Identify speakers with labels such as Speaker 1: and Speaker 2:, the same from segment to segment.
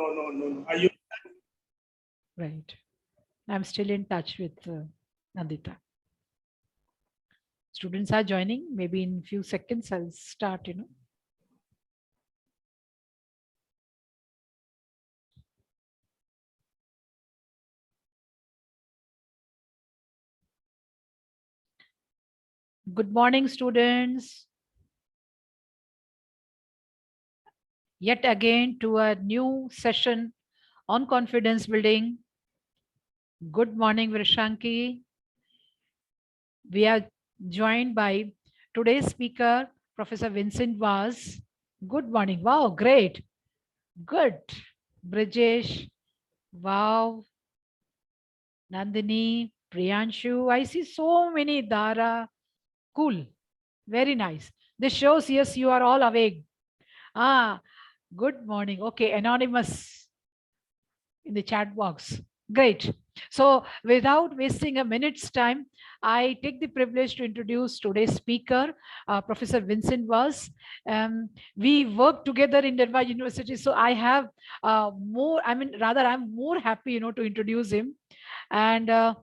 Speaker 1: No. Are you?
Speaker 2: Right. I'm still in touch with Nandita. Students are joining. Maybe in few seconds I'll start, Good morning, students. Yet again to a new session on confidence building. Good morning, Vishanki. We are joined by today's speaker, Professor Vincent Vaz. Good morning. Wow, great. Good. Brijesh. Wow. Nandini, Priyanshu. I see so many Dara. Cool. Very nice. This shows, yes, you are all awake. Good morning. Okay, anonymous in the chat box. Great. So without wasting a minute's time, I take the privilege to introduce today's speaker, Professor Vincent Vaz. We work together in Nirva University, so I have I'm more happy, to introduce him. And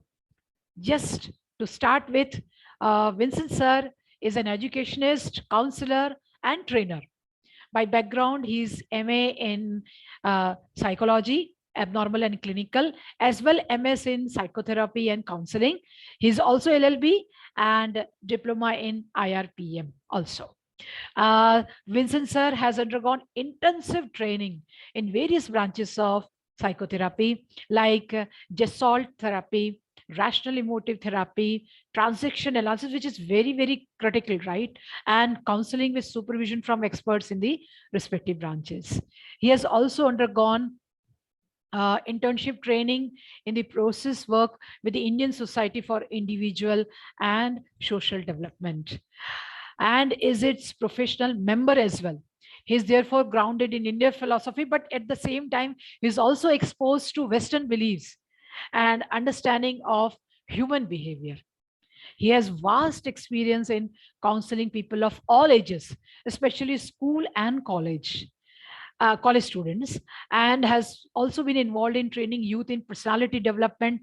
Speaker 2: just to start with, Vincent sir is an educationist, counselor, and trainer. By background, he's MA in psychology, abnormal and clinical, as well MS in psychotherapy and counseling. He's also LLB and diploma in IRPM also. Vincent sir has undergone intensive training in various branches of psychotherapy like Gestalt therapy, rational emotive therapy, transaction analysis, which is very, very critical, right? And counseling with supervision from experts in the respective branches. He has also undergone internship training in the process work with the Indian Society for Individual and Social Development, and is its professional member as well. He is therefore grounded in Indian philosophy, but at the same time, he is also exposed to Western beliefs and understanding of human behavior. He has vast experience in counseling people of all ages, especially school and college students, and has also been involved in training youth in personality development,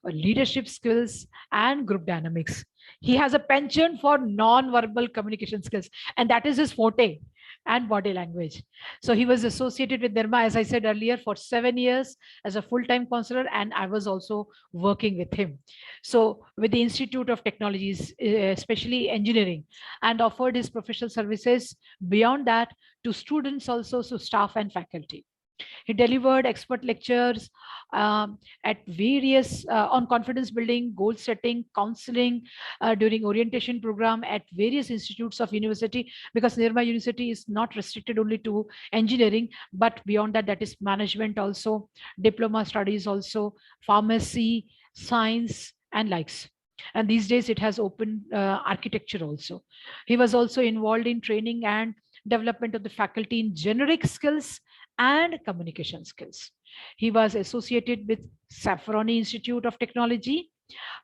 Speaker 2: leadership skills, and group dynamics. He has a penchant for non-verbal communication skills, and that is his forte, and body language. So he was associated with Nirma, as I said earlier, for 7 years as a full-time counselor, and I was also working with him. So with the Institute of Technologies, especially engineering, and offered his professional services beyond that to students also, so staff and faculty. He delivered expert lectures at various on confidence building, goal setting, counseling during orientation program at various institutes of university, because Nirma University is not restricted only to engineering, but beyond that, that is management also, diploma studies also, pharmacy, science, and likes. And these days it has open architecture also. He was also involved in training and development of the faculty in generic skills and communication skills. He was associated with Safroni Institute of Technology,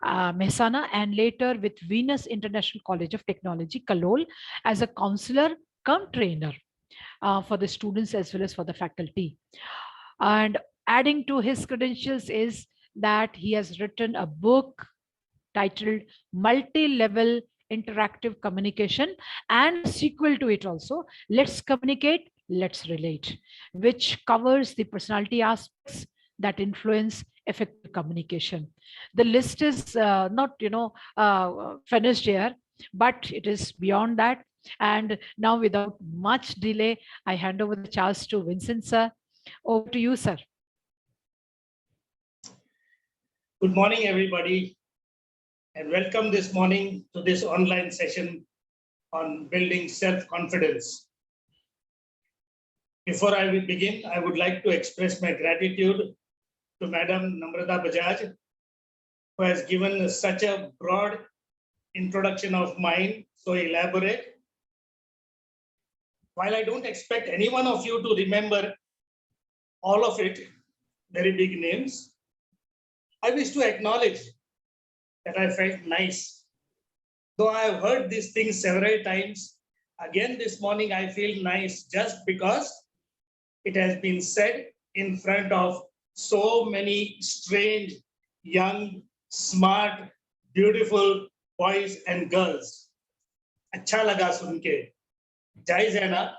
Speaker 2: Mehsana, and later with Venus International College of Technology, Kalol, as a counselor come trainer for the students as well as for the faculty. And adding to his credentials is that he has written a book titled Multi-Level Interactive Communication, and sequel to it also, Let's Communicate, Let's Relate, which covers the personality aspects that influence effective communication. The list is not, finished here, but it is beyond that. And now, without much delay, I hand over the charge to Vincent, sir. Over to you, sir.
Speaker 1: Good morning, everybody, and welcome this morning to this online session on building self-confidence. Before I will begin, I would like to express my gratitude to Madam Namrata Bajaj, who has given such a broad introduction of mine, so elaborate. While I don't expect any one of you to remember all of it, very big names, I wish to acknowledge that I felt nice. Though I have heard these things several times, again this morning I feel nice just because it has been said in front of so many strange, young, smart, beautiful boys and girls. अच्छा लगा सुन के. जायज है ना?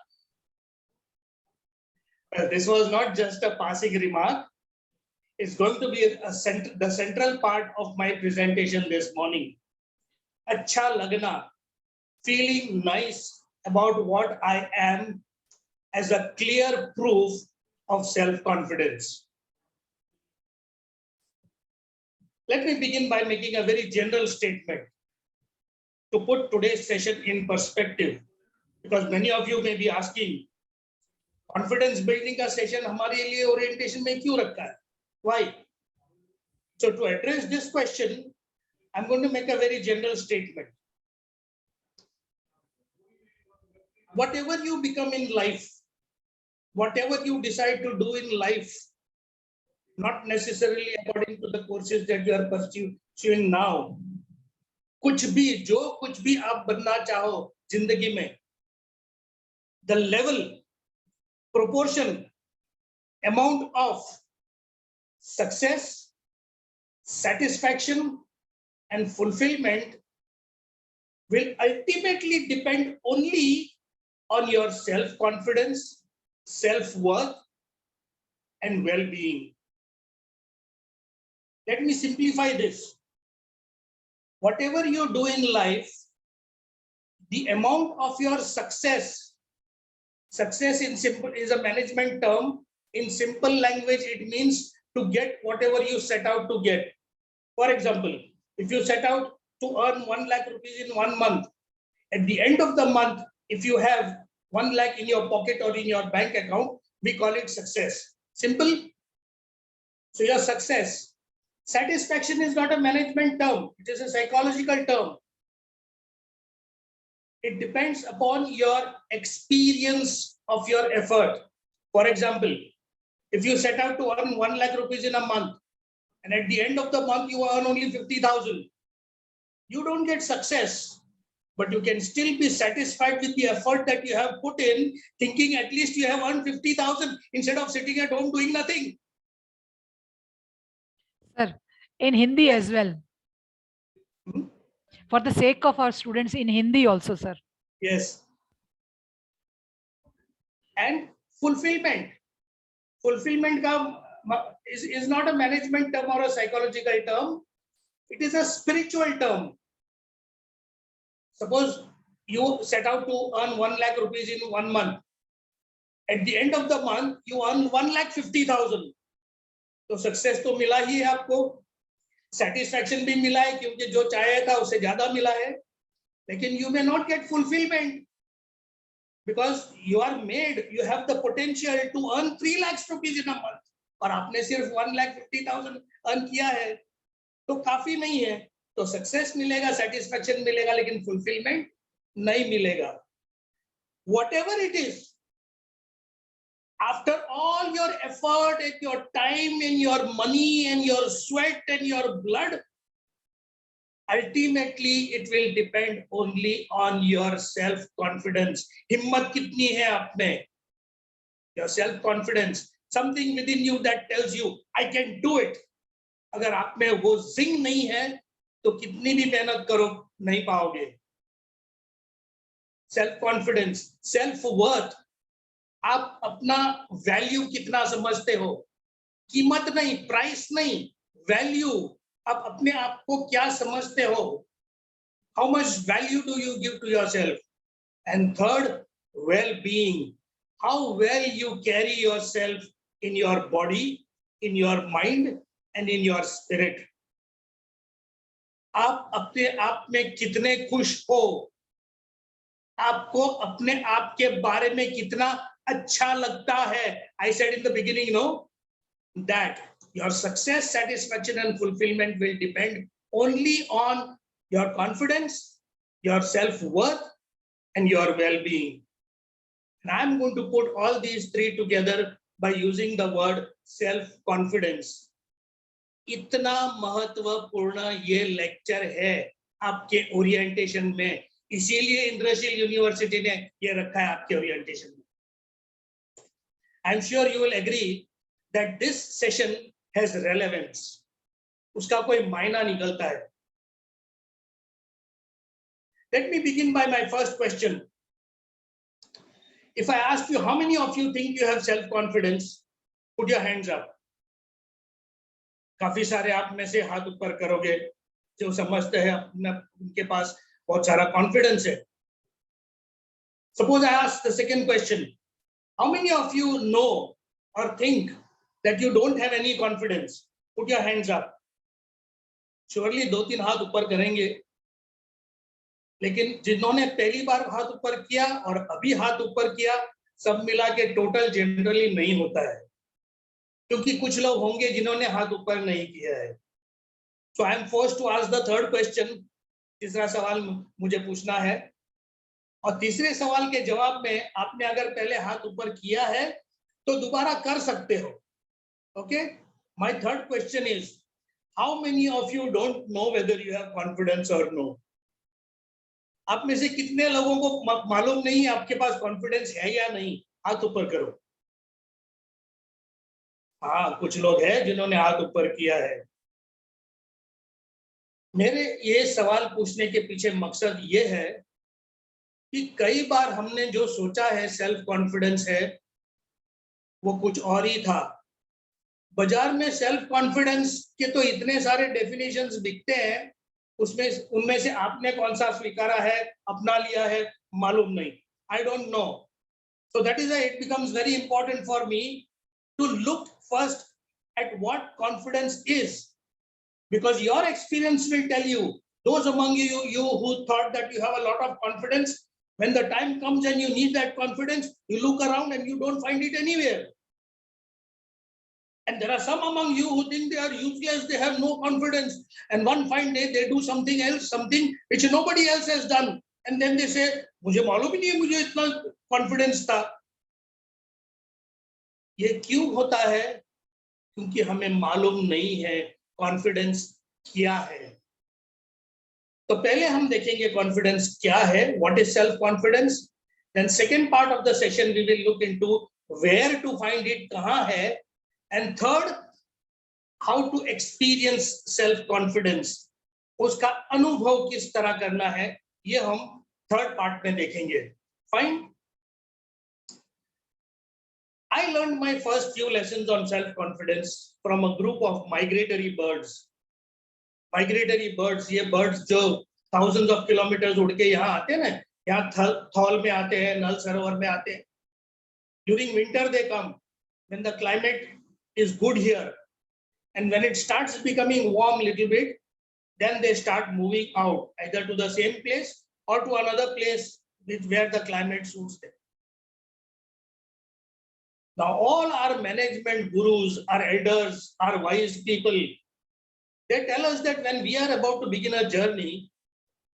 Speaker 1: This was not just a passing remark. It's going to be the central part of my presentation this morning. Acha lagna, feeling nice about what I am as a clear proof of self-confidence. Let me begin by making a very general statement to put today's session in perspective, because many of you may be asking, confidence building का session हमारे लिए orientation में क्यों रखा है? Why? So to address this question, I'm going to make a very general statement. Whatever you become in life, whatever you decide to do in life, not necessarily according to the courses that you are pursuing now, कुछ भी आप बनना चाहो जिंदगी में, the level, proportion, amount of success, satisfaction, and fulfillment will ultimately depend only on your self-confidence, self-worth, and well-being. Let me simplify this. Whatever you do in life, the amount of your success in simple is a management term. In simple language, it means to get whatever you set out to get. For example, if you set out to earn 1 lakh rupees in 1 month, at the end of the month, if you have 1 lakh in your pocket or in your bank account, we call it success. Simple. So your success. Satisfaction is not a management term. It is a psychological term. It depends upon your experience of your effort. For example, if you set out to earn 1 lakh rupees in a month, and at the end of the month you earn only 50,000, you don't get success, but you can still be satisfied with the effort that you have put in, thinking at least you have earned 50,000 instead of sitting at home doing nothing.
Speaker 2: Sir, in Hindi
Speaker 1: Yes.
Speaker 2: as well. For the sake of our students, in Hindi also, sir.
Speaker 1: Yes. And fulfillment. Fulfillment is not a management term or a psychological term. It is a spiritual term. Suppose you set out to earn 1 lakh rupees in 1 month. At the end of the month, you earn 1,50,000. तो success तो मिला ही है आपको, satisfaction भी मिला है क्योंकि जो चाहे था उससे ज्यादा मिला है, लेकिन you may not get fulfillment because you have the potential to earn 3 lakhs rupees in a month और आपने सिर्फ 1,50,000 earn किया है, तो काफी नहीं है. तो success मिलेगा, satisfaction मिलेगा, लेकिन fulfillment नहीं मिलेगा. Whatever it is, after all your effort and your time and your money and your sweat and your blood, ultimately it will depend only on your self-confidence. हिम्मत कितनी है आप में? Your self-confidence, something within you that tells you, I can do it. अगर आप में वो जिंग नहीं है, तो कितनी भी मेहनत करो नहीं पाओगे. Self-confidence, self-worth, आप अपना वैल्यू कितना समझते हो? कीमत नहीं, प्राइस नहीं, वैल्यू. आप अपने आप को क्या समझते हो? How much value do you give to yourself? And third, well-being. How well you carry yourself in your body, in your mind, and in your spirit. आप अपने आप में कितने खुश हो? आपको अपने आप के बारे में कितना अच्छा लगता है? I said in the beginning, that your success, satisfaction, and fulfillment will depend only on your confidence, your self-worth, and your well-being. And I'm going to put all these three together by using the word self-confidence. इतना महत्वपूर्ण ये lecture है आपके orientation में, इसीलिए इंद्रशील university ने ये रखा है आपके ओरिएंटेशन में. I'm sure you will agree that this session has relevance. उसका कोई मायना निकलता है. Let me begin by my first question. If I ask you, how many of you think you have self-confidence? Put your hands up. काफी सारे आप में से हाथ ऊपर करोगे जो समझते हैं अपना उनके पास बहुत सारा कॉन्फिडेंस है. Suppose I ask the second question. How many of you know or think that you don't have any confidence? Put your hands up. Surely 2-3 हाथ ऊपर करेंगे. लेकिन जिन्होंने पहली बार हाथ ऊपर किया और अभी हाथ ऊपर किया, सब मिला के टोटल जनरली नहीं होता है, क्योंकि कुछ लोग होंगे जिन्होंने हाथ ऊपर नहीं किया है. So I am forced to ask the third question. तीसरा सवाल मुझे पूछना है, और तीसरे सवाल के जवाब में आपने अगर पहले हाथ ऊपर किया है तो दोबारा कर सकते हो. Okay? My third question is, how many of you don't know whether you have confidence or no? आप में से कितने लोगों को मालूम नहीं है आपके पास कॉन्फिडेंस है या नहीं? हाथ ऊपर करो. हाँ, कुछ लोग हैं जिन्होंने हाथ ऊपर किया है. मेरे ये सवाल पूछने के पीछे मकसद ये है कि कई बार हमने जो सोचा है सेल्फ कॉन्फिडेंस है वो कुछ और ही था. बाजार में सेल्फ कॉन्फिडेंस के तो इतने सारे डेफिनेशंस बिकते हैं, उसमें उनमें से आपने कौन सा स्वीकारा है, अपना लिया है, मालूम नहीं. I don't know. So that is why it becomes very important for me to look first at what confidence is, because your experience will tell you. Those among you who thought that you have a lot of confidence, when the time comes and you need that confidence, you look around and you don't find it anywhere. And there are some among you who think they are useless, they have no confidence, and one fine day they do something else, something which nobody else has done, and then they say, मुझे मालूम ही नहीं है मुझे इतना confidence था. ये क्यों होता है? क्योंकि हमें मालूम नहीं है कॉन्फिडेंस क्या है. तो पहले हम देखेंगे कॉन्फिडेंस क्या है, what is self confidence. Then second part of the session we will look into where to find it, कहां है. And third, how to experience self-confidence. उसका अनुभव किस तरह करना है, ये हम थर्ड पार्ट में देखेंगे. Fine. I learned my first few lessons on self-confidence from a group of migratory birds. Migratory birds, ये birds जो thousands of kilometers उड़ के यहाँ आते हैं ना, यहाँ थॉल में आते हैं, नल सरोवर में आते हैं. During winter they come, when the climate is good here, and when it starts becoming warm little bit, then they start moving out either to the same place or to another place where the climate suits them. Now all our management gurus, our elders, our wise people, they tell us that when we are about to begin a journey,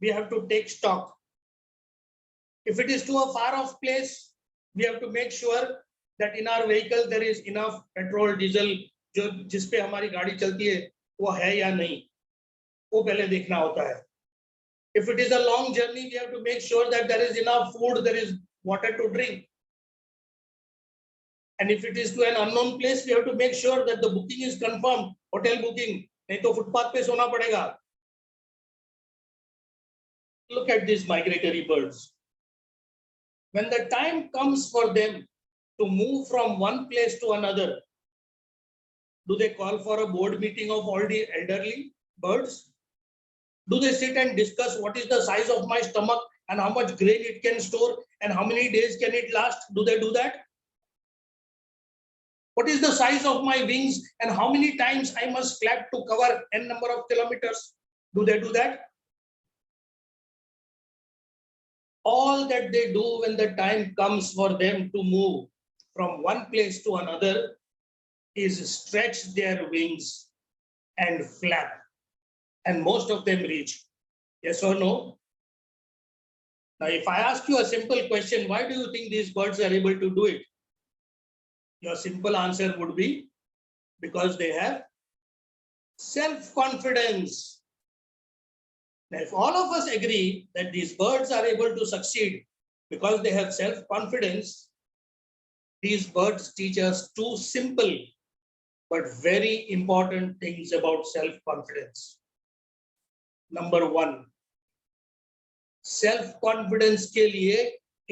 Speaker 1: we have to take stock. If it is to a far off place, we have to make sure that in our vehicle there is enough petrol, diesel, जो जिस पे हमारी गाड़ी चलती है वो है या नहीं, वो पहले देखना होता है. If it is a long journey, we have to make sure that there is enough food, there is water to drink. And if it is to an unknown place, we have to make sure that the booking is confirmed, hotel booking, नहीं तो footpath पे सोना पड़ेगा. Look at these migratory birds. When the time comes for them to move from one place to another, do they call for a board meeting of all the elderly birds? Do they sit and discuss what is the size of my stomach and how much grain it can store and how many days can it last? Do they do that? What is the size of my wings and how many times I must flap to cover n number of kilometers? Do they do that? All that they do when the time comes for them to move from one place to another is stretch their wings and flap, and most of them reach. Yes or no? Now, if I ask you a simple question, why do you think these birds are able to do it? Your simple answer would be because they have self-confidence. Now, if all of us agree that these birds are able to succeed because they have self-confidence, these birds teach us two simple but very important things about self-confidence. Number one, self-confidence के लिए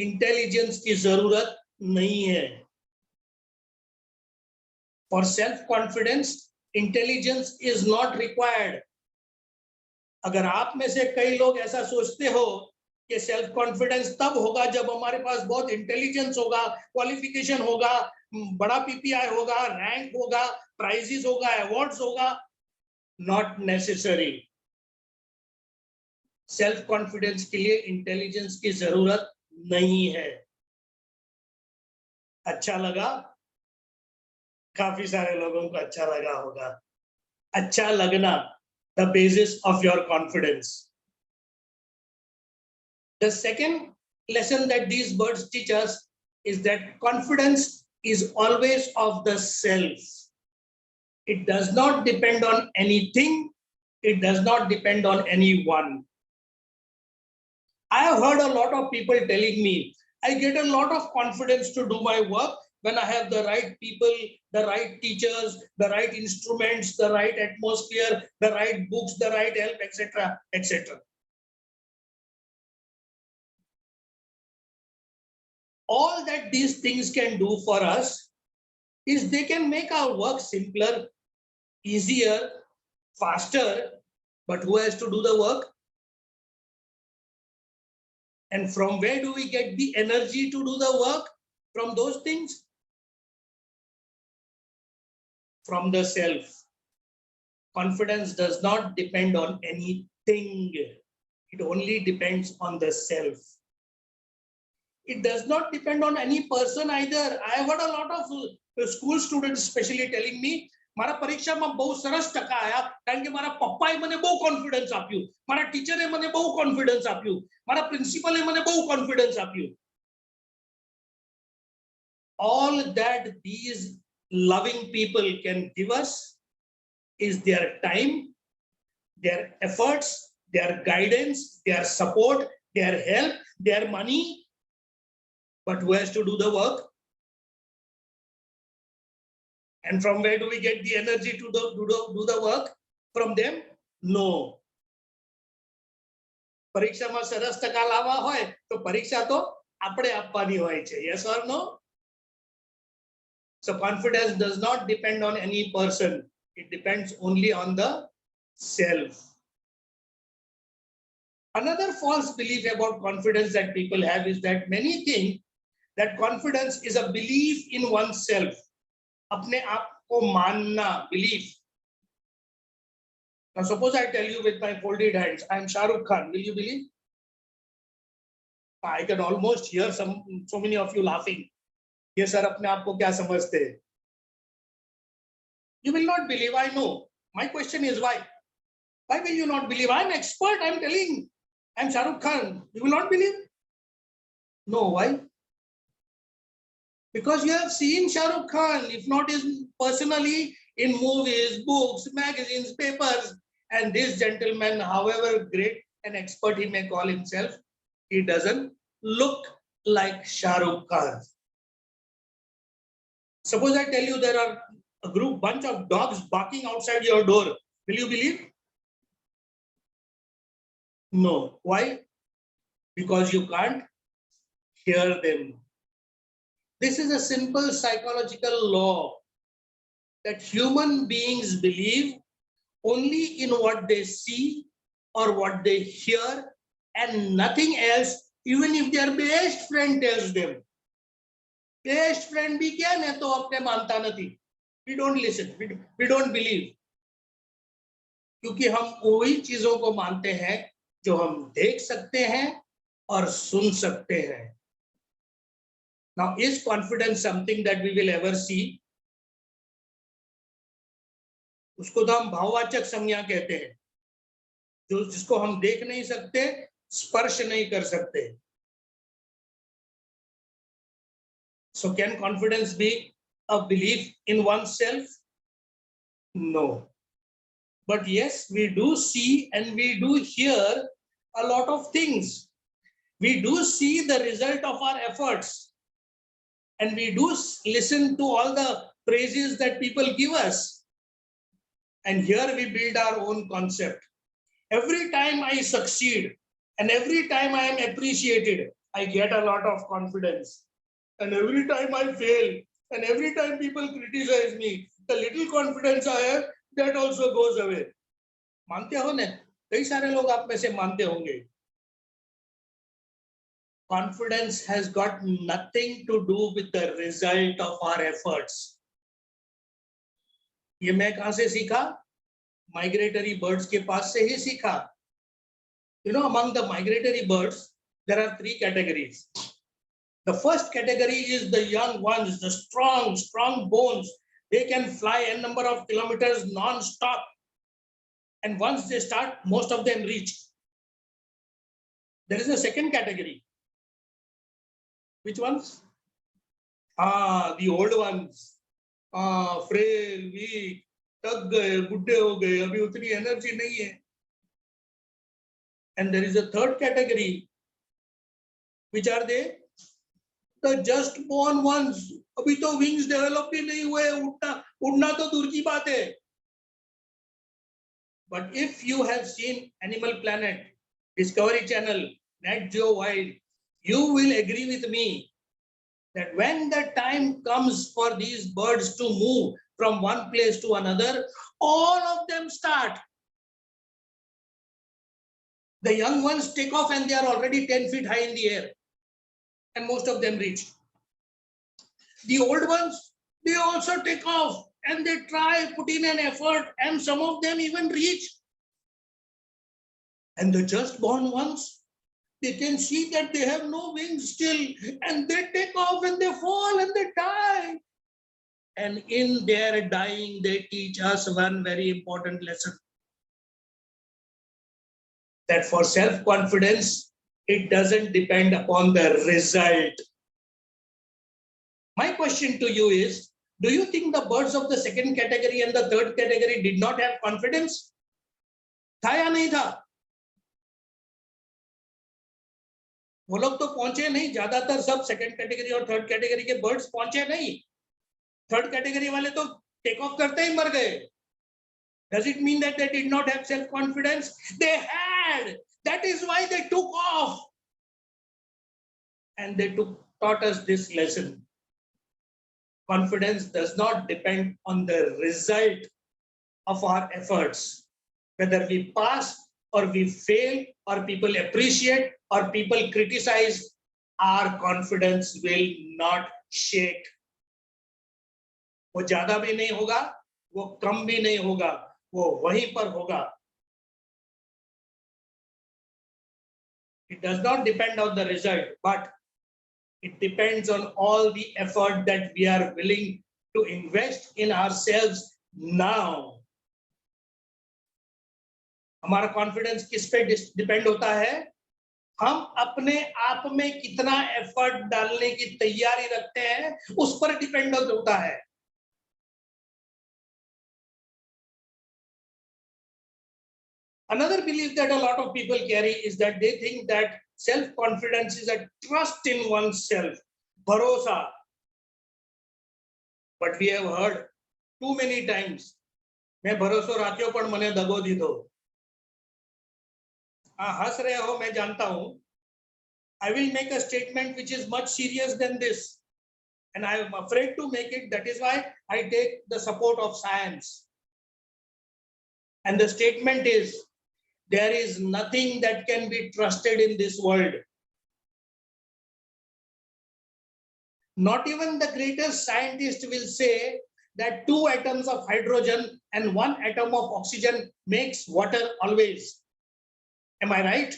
Speaker 1: intelligence की जरूरत नहीं है. For self-confidence, intelligence is not required. अगर आप में से कई लोग ऐसा सोचते हो कि सेल्फ कॉन्फिडेंस तब होगा जब हमारे पास बहुत इंटेलिजेंस होगा, क्वालिफिकेशन होगा, बड़ा पीपीआई होगा, रैंक होगा, प्राइजेस होगा, अवार्ड्स होगा, नॉट नेसेसरी. सेल्फ कॉन्फिडेंस के लिए इंटेलिजेंस की जरूरत नहीं है. अच्छा लगा? काफी सारे लोगों को अच्छा लगा होगा. अच्छा लगना, the basis of your confidence. The second lesson that these words teach us is that confidence is always of the self. It does not depend on anything. It does not depend on anyone. I have heard a lot of people telling me, I get a lot of confidence to do my work when I have the right people, the right teachers, the right instruments, the right atmosphere, the right books, the right help, etc., etc. All that these things can do for us is they can make our work simpler, easier, faster, but who has to do the work? And from where do we get the energy to do the work? From those things? From the self. Confidence does not depend on anything. It only depends on the self. It does not depend on any person either. I have heard a lot of school students especially telling me, મારા પરીક્ષામાં બહુ સરસ ટકા આયા કારણ કે મારા પપ્પાએ મને બહુ કોન્ફિડન્સ આપ્યું, મારા ટીચરે મને બહુ કોન્ફિડન્સ આપ્યું, મારા પ્રિન્સિપલે મને બહુ કોન્ફિડન્સ આપ્યું. All that these loving people can give us is their time, their efforts, their guidance, their support, their help, their money. But who has to do the work? And from where do we get the energy to do the work? From them? No. પરીક્ષામાં સરસ ટકા લાવવા હોય તો પરીક્ષા તો આપણે આપવાની હોય છે. Yes or no? So confidence does not depend on any person. It depends only on the self. Another false belief about confidence that people have is that many think that confidence is a belief in oneself. अपने आप को मानना, belief. Now suppose I tell you with my folded hands, I am Shah Rukh Khan. Will you believe? I can almost hear so many of you laughing. Yes, sir, अपने आप को क्या समझते हैं? You will not believe, I know. My question is why? Why will you not believe? I am expert, I am telling. I am Shah Rukh Khan. You will not believe? No, why? Because you have seen Shah Rukh Khan, if not personally, in movies, books, magazines, papers. And this gentleman, however great an expert he may call himself, he doesn't look like Shah Rukh Khan. Suppose I tell you there are a bunch of dogs barking outside your door. Will you believe? No. Why? Because you can't hear them. This is a simple psychological law that human beings believe only in what they see or what they hear and nothing else, even if their best friend tells them. Best friend bhi kya main to apne manta nahi. We don't listen, we don't believe. क्योंकि हम वही चीजों को मानते हैं जो हम देख सकते हैं और सुन सकते हैं. Now, is confidence something that we will ever see? उसको तो हम भाववाचक संज्ञा कहते हैं, जो जिसको हम देख नहीं सकते, स्पर्श नहीं कर सकते. So can confidence be a belief in oneself? No. But yes, we do see and we do hear a lot of things. We do see the result of our efforts. And we do listen to all the praises that people give us. And here we build our own concept. Every time I succeed and every time I am appreciated, I get a lot of confidence. And every time I fail and every time people criticize me, the little confidence I have, that also goes away. मानते हो ना? कई सारे लोग आप में से मानते होंगे. Confidence has got nothing to do with the result of our efforts. ये मैं कहां से सीखा? Migratory birds के पास से ही सीखा. You know, among the migratory birds, there are three categories. The first category is the young ones, the strong bones. They can fly n number of kilometers non-stop. And once they start, most of them reach. There is a second category. Which ones? The old ones. Frail, weak, थक गए, बुढ़े हो गए, अभी उतनी energy नहीं है. And there is a third category. Which are they? The just born ones. अभी तो wings develop भी नहीं हुए, उड़ना तो दूर की बात है. But if you have seen Animal Planet, Discovery Channel, Nat Geo Wild, you will agree with me that when the time comes for these birds to move from one place to another, all of them start. The young ones take off and they are already 10 feet high in the air. And most of them reach. The old ones, they also take off and they try, put in an effort, and some of them even reach. And the just born ones, they can see that they have no wings still, and they take off and they fall and they die. And in their dying, they teach us one very important lesson. That for self-confidence, it doesn't depend upon the result. My question to you is, do you think the birds of the second category and the third category did not have confidence? था या नहीं था? वो लोग तो पहुंचे नहीं, ज्यादातर सब सेकंड कैटेगरी और थर्ड कैटेगरी के बर्ड्स पहुंचे नहीं. थर्ड कैटेगरी वाले तो टेक ऑफ करते ही मर गए. Does it mean that they did not have self-confidence? They had. That is why they took off. And they taught us this lesson. Confidence does not depend on the result of our efforts. Whether we pass or we fail or people appreciate or people criticize, our confidence will not shake. वो ज्यादा भी नहीं होगा, वो कम भी नहीं होगा, वो वहीं पर होगा. It does not depend on the result, but it depends on all the effort that we are willing to invest in ourselves now. हमारा कॉन्फिडेंस किस पे डिपेंड होता है? हम अपने आप में कितना एफर्ट डालने की तैयारी रखते हैं, उस पर डिपेंड होता है. Another belief that a lot of people carry is that they think that self-confidence is a trust in oneself, bharosa. But we have heard too many times, मैं भरोसा राख्यो पण मने दगो दीधो. हाँ, हंस रहे हो, मैं जानता हूं. I will make a statement which is much serious than this, and I am afraid to make it. That is why I take the support of science. And the statement is, there is nothing that can be trusted in this world. Not even the greatest scientist will say that 2 atoms of hydrogen and 1 atom of oxygen makes water always. Am I right?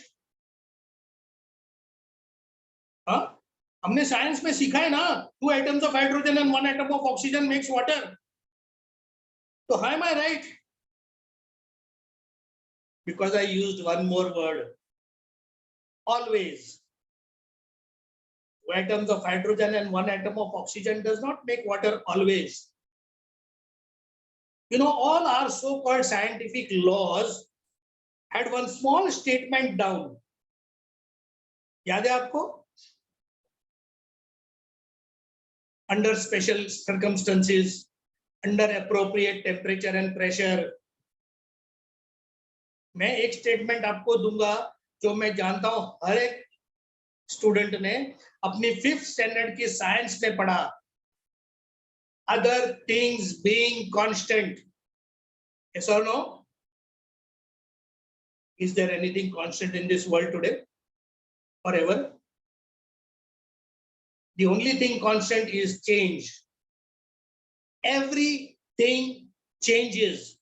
Speaker 1: हाँ? हमने science में सीखा है ना, 2 atoms of hydrogen and 1 atom of oxygen makes water. So how am I right? Because I used one more word. Always. 2 atoms of hydrogen and 1 atom of oxygen does not make water always. You know, all our so-called scientific laws had one small statement down. याद है आपको? Under special circumstances, under appropriate temperature and pressure, मैं एक statement आपको दूंगा जो मैं जानता हूं हर एक स्टूडेंट ने अपनी 5th स्टैंडर्ड की साइंस में पढ़ा, other things being constant, yes or no? Is there anything constant in this world today forever? The only thing constant is change. Everything changes,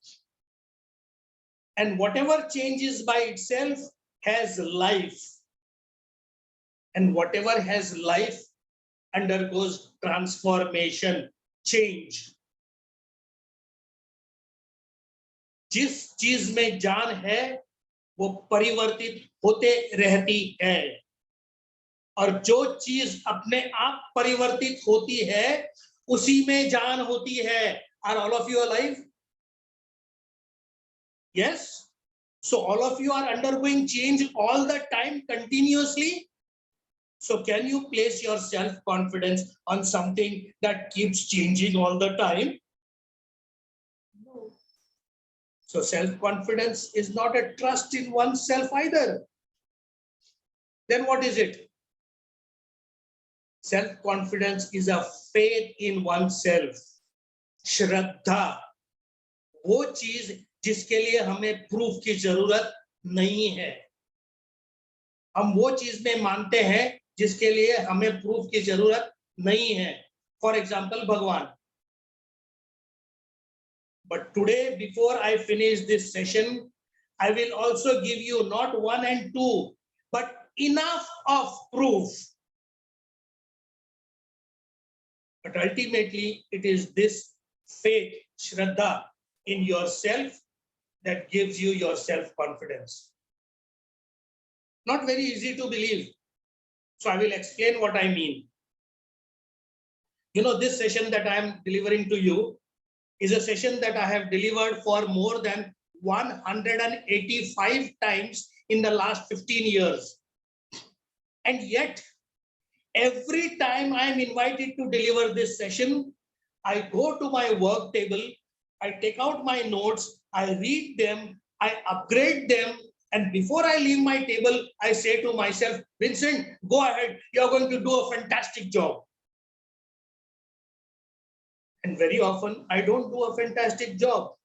Speaker 1: and whatever changes by itself has life, and whatever has life undergoes transformation, change. जिस चीज में जान है वो परिवर्तित होते रहती है, और जो चीज अपने आप परिवर्तित होती है उसी में जान होती है. Are all of you alive? Yes. So all of you are undergoing change all the time continuously. So can you place your self-confidence on something that keeps changing all the time? No. So self-confidence is not a trust in oneself either. Then what is it? Self-confidence is a faith in oneself. श्रद्धा, वो चीज जिसके लिए हमें proof की जरूरत नहीं है. हम वो चीज में मानते हैं जिसके लिए हमें प्रूफ की जरूरत नहीं है. फॉर एग्जाम्पल भगवान. But today, before I finish this session, I will also give you not 1 and 2, but enough of proof. But ultimately, it is this faith, Shraddha, in yourself that gives you your self-confidence. Not very easy to believe. So I will explain what I mean. You know, this session that I am delivering to you is a session that I have delivered for more than 185 times in the last 15 years. And yet, every time I am invited to deliver this session, I go to my work table, I take out my notes, I read them, I upgrade them, and before I leave my table, I say to myself, Vincent, go ahead, you're going to do a fantastic job. And very often, I don't do a fantastic job.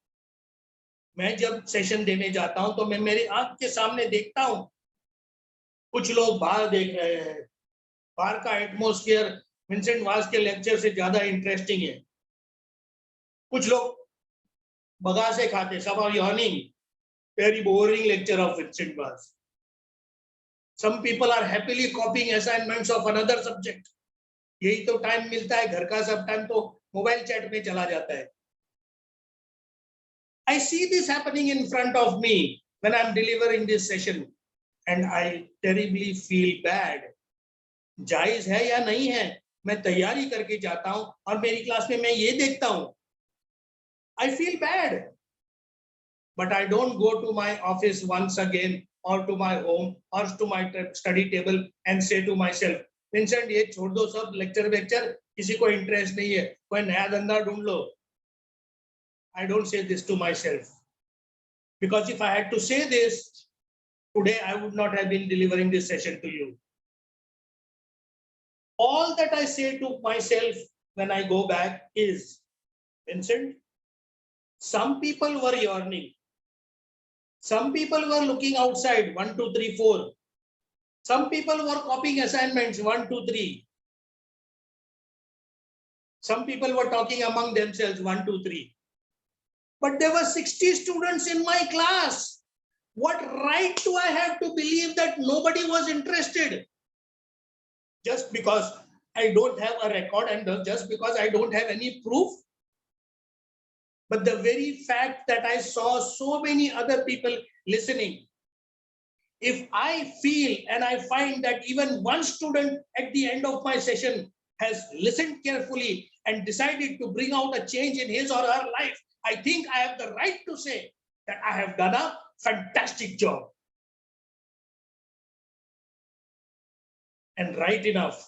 Speaker 1: मैं जब session देने जाता हूं तो मैं मेरी आंख के सामने देखता हूं कुछ लोग बाहर देख रहे हैं. बाहर का एटमॉस्फेयर विंसेंट वाज के लेक्चर से ज्यादा इंटरेस्टिंग है. कुछ लोग बगासे खाते, सब are yawning, very boring lecture of Vincent Vaz. Some people are happily copying assignments of another subject. यही तो टाइम मिलता है, घर का सब टाइम तो मोबाइल चैट में चला जाता है. I see this happening in front of me when I'm delivering this session, and I terribly feel bad. जायज है या नहीं है, मैं तैयारी करके जाता हूं और मेरी क्लास में मैं ये देखता हूं. I feel bad. But I don't go to my office once again or to my home or to my study table and say to myself, Vincent, ये छोड़ दो सब लेक्चर, किसी को इंटरेस्ट नहीं है, कोई नया धंधा ढूंढ लो. I don't say this to myself. Because if I had to say this, today I would not have been delivering this session to you. All that I say to myself when I go back is, Vincent, some people were yawning. Some people were looking outside, 1, 2, 3, 4. Some people were copying assignments, 1, 2, 3. Some people were talking among themselves, 1, 2, 3. But there were 60 students in my class. What right do I have to believe that nobody was interested? Just because I don't have a record and just because I don't have any proof? But the very fact that I saw so many other people listening, if I feel and I find that even one student at the end of my session has listened carefully and decided to bring out a change in his or her life, I think I have the right to say that I have done a fantastic job. And right enough,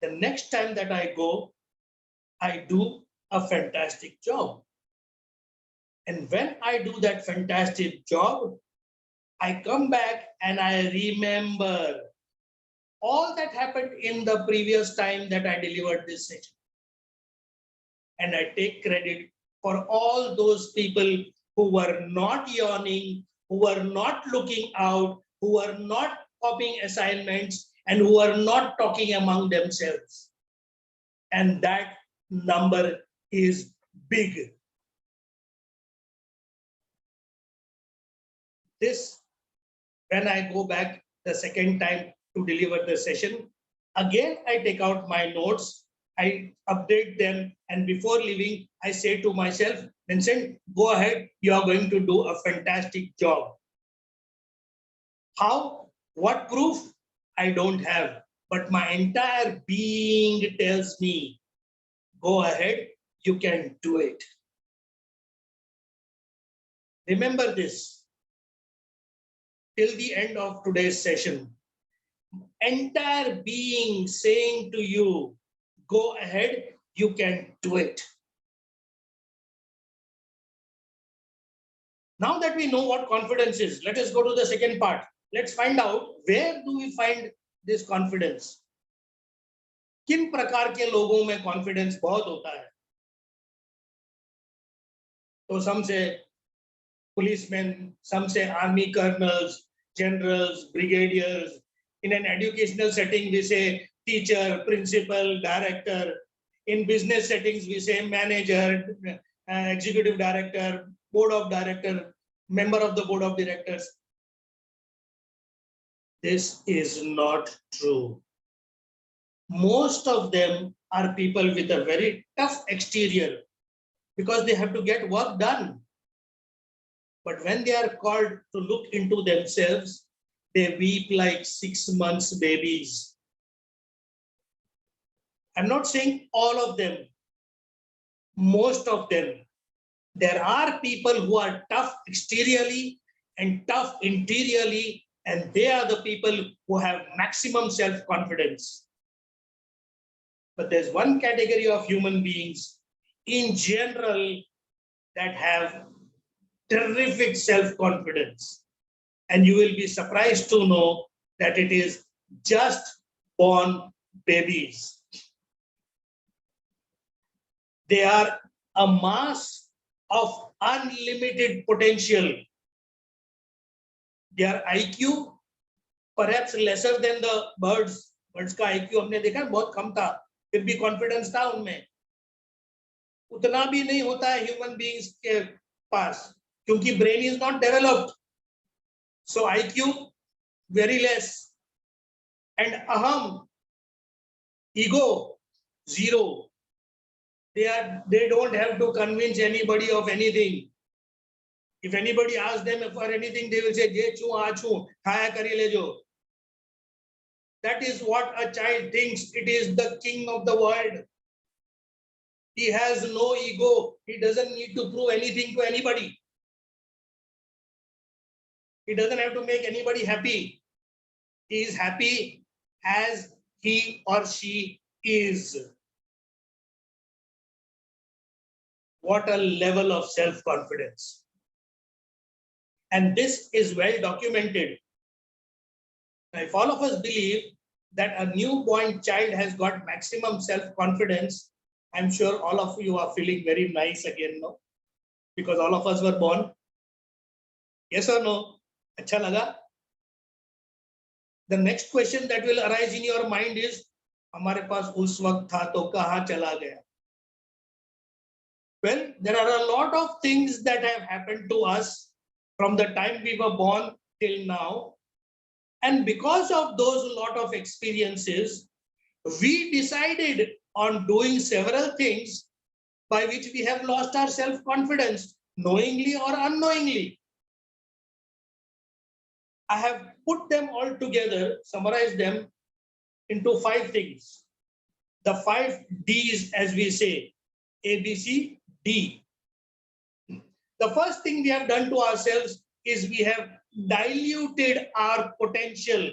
Speaker 1: the next time that I go, I do a fantastic job. And when I do that fantastic job, I come back and I remember all that happened in the previous time that I delivered this session. And I take credit for all those people who were not yawning, who were not looking out, who were not copying assignments, and who were not talking among themselves. And that number is big. This, when I go back the second time to deliver the session, again, I take out my notes, I update them, and before leaving, I say to myself, Vincent, go ahead, you are going to do a fantastic job. How? What proof? I don't have, but my entire being tells me, go ahead, you can do it. Remember this till the end of today's session. Entire being saying to you, go ahead, you can do it. Now that we know what confidence is, let us go to the second part. Let's find out, where do we find this confidence? किन प्रकार के लोगों में confidence बहुत होता है? तो some say policemen, some say army colonels, generals, brigadiers. In an educational setting, we say teacher, principal, director. In business settings, we say manager, executive director, board of director, member of the board of directors. This is not true. Most of them are people with a very tough exterior because they have to get work done. But when they are called to look into themselves, they weep like 6 months babies. I'm not saying all of them, most of them. There are people who are tough exteriorly and tough interiorly, and they are the people who have maximum self-confidence. But there's one category of human beings in general that have terrific self-confidence. And you will be surprised to know that it is just born babies. They are a mass of unlimited potential. Their IQ perhaps lesser than the birds. Birds का IQ हमने देखा बहुत कम था, फिर भी confidence था उनमें. उतना भी नहीं होता है human beings के पास, क्योंकि brain is not developed. So IQ very less, and aham, ego zero. They don't have to convince anybody of anything. If anybody asks them for anything, they will say, "Je chu achu, khaya kari lejo." That is what a child thinks. It is the king of the world. He has no ego. He doesn't need to prove anything to anybody. He doesn't have to make anybody happy. He is happy as he or she is. What a level of self-confidence. And this is well documented. If all of us believe that a newborn child has got maximum self-confidence, I'm sure all of you are feeling very nice again, no? Because all of us were born. Yes or no? अच्छा लगा? The next question that will arise in your mind is, हमारे पास उस वक्त था तो कहाँ चला गया? Well, there are a lot of things that have happened to us from the time we were born till now. And because of those lot of experiences, we decided on doing several things by which we have lost our self-confidence, knowingly or unknowingly. I have put them all together, summarized them into 5 things. The 5 Ds, as we say, A, B, C, D. The first thing we have done to ourselves is we have diluted our potential.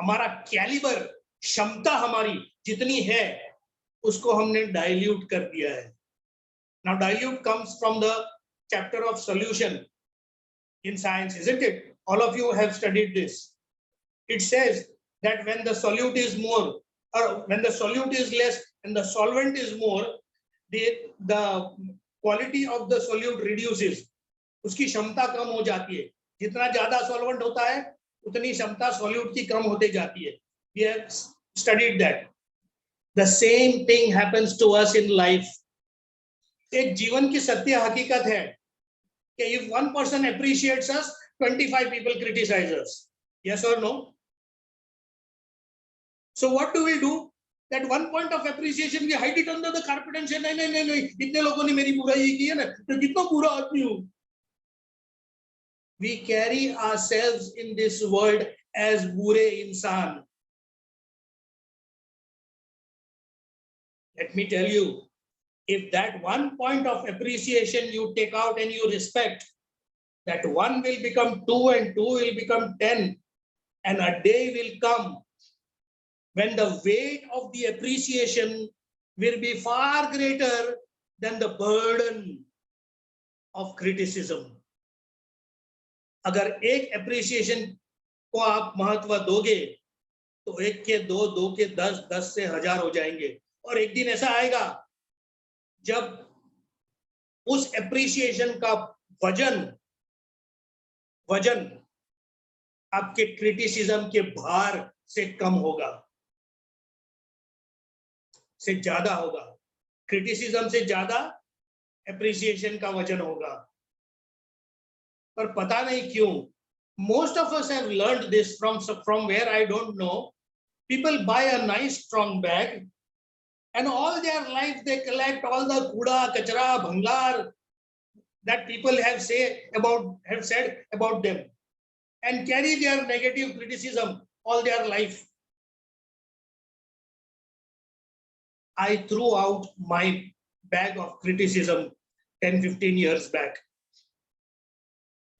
Speaker 1: हमारा caliber, क्षमता हमारी जितनी है, उसको हमने dilute कर दिया है. Now dilute comes from the chapter of solution. in science, isn't it? All of you have studied this. It says that when the solute is more, or when the solute is less and the solvent is more, the quality of the solute reduces. उसकी क्षमता कम हो जाती है. जितना ज्यादा solvent होता है उतनी क्षमता सॉल्यूट की कम होते जाती है. We have studied that. The same thing happens to us in life. एक जीवन की सत्य हकीकत है कि if one person appreciates us, 25 people criticize us. Yes or no? So what do we do? That one point of appreciation we hide it under the carpet and say नहीं नहीं नहीं नहीं इतने लोगों ने मेरी बुराई की है ना तो कितना बुरा आदमी हूँ. We carry ourselves in this world as बुरे इंसान. Let me tell you, if that one point of appreciation you take out and you respect, that one will become 2 and 2 will become 10, and a day will come when the weight of the appreciation will be far greater than the burden of criticism. अगर एक appreciation को आप महत्व दोगे तो 1 के 2, 2 के 10, 10 से 1000 हो जाएंगे. और एक दिन ऐसा आएगा जब उस appreciation का वजन आपके criticism के भार से कम होगा, से ज्यादा होगा. क्रिटिसिज्म से ज्यादा एप्रिसिएशन का वजन होगा. पर पता नहीं क्यों most of us have learned this from where I don't know. People buy a nice strong bag and all their life they collect all the kuda kachra bhangar that people have said about them and carry their negative criticism all their life. I threw out my bag of criticism 10-15 years back,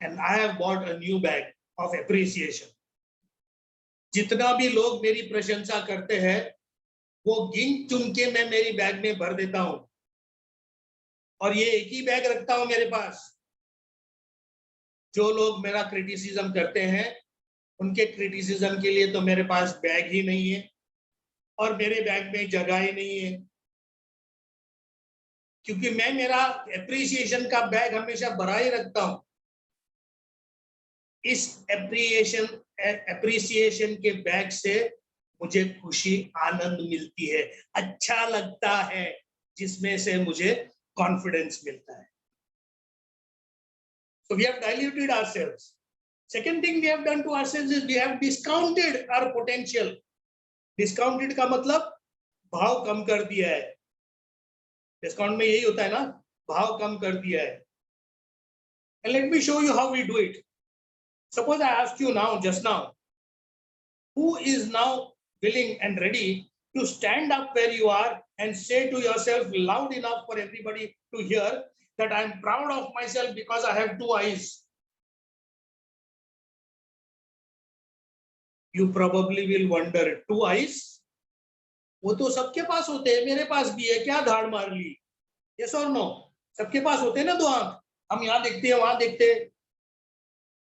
Speaker 1: and I have bought a new bag of appreciation. जितना भी लोग मेरी प्रशंसा करते हैं वो गिन चुन के मैं मेरी बैग में भर देता हूं और ये एक ही बैग रखता हूं मेरे पास. जो लोग मेरा क्रिटिसिज्म करते हैं उनके क्रिटिसिज्म के लिए तो मेरे पास बैग ही नहीं है और मेरे बैग में जगह ही नहीं है, क्योंकि मैं मेरा एप्रिसिएशन का बैग हमेशा भरा ही रखता हूं. इस एप्रिसिएशन के बैग से मुझे खुशी आनंद मिलती है, अच्छा लगता है, जिसमें से मुझे कॉन्फिडेंस मिलता है. So we have diluted ourselves. Second thing we have done to ourselves is we have discounted our potential. Discounted का मतलब भाव कम कर दिया है. डिस्काउंट में यही होता है ना, भाव कम कर दिया है. And let me show you how we do it. Suppose I ask you now, just now, who is now willing and ready to stand up where you are and say to yourself loud enough for everybody to hear that I am proud of myself because I have 2 eyes? You probably will wonder, 2 eyes? वो तो सबके पास होते हैं, मेरे पास भी है, क्या धाड़ मार ली? Yes or no? सबके पास होते हैं ना 2 आंख. हम यहाँ देखते हैं, वहां देखते हैं.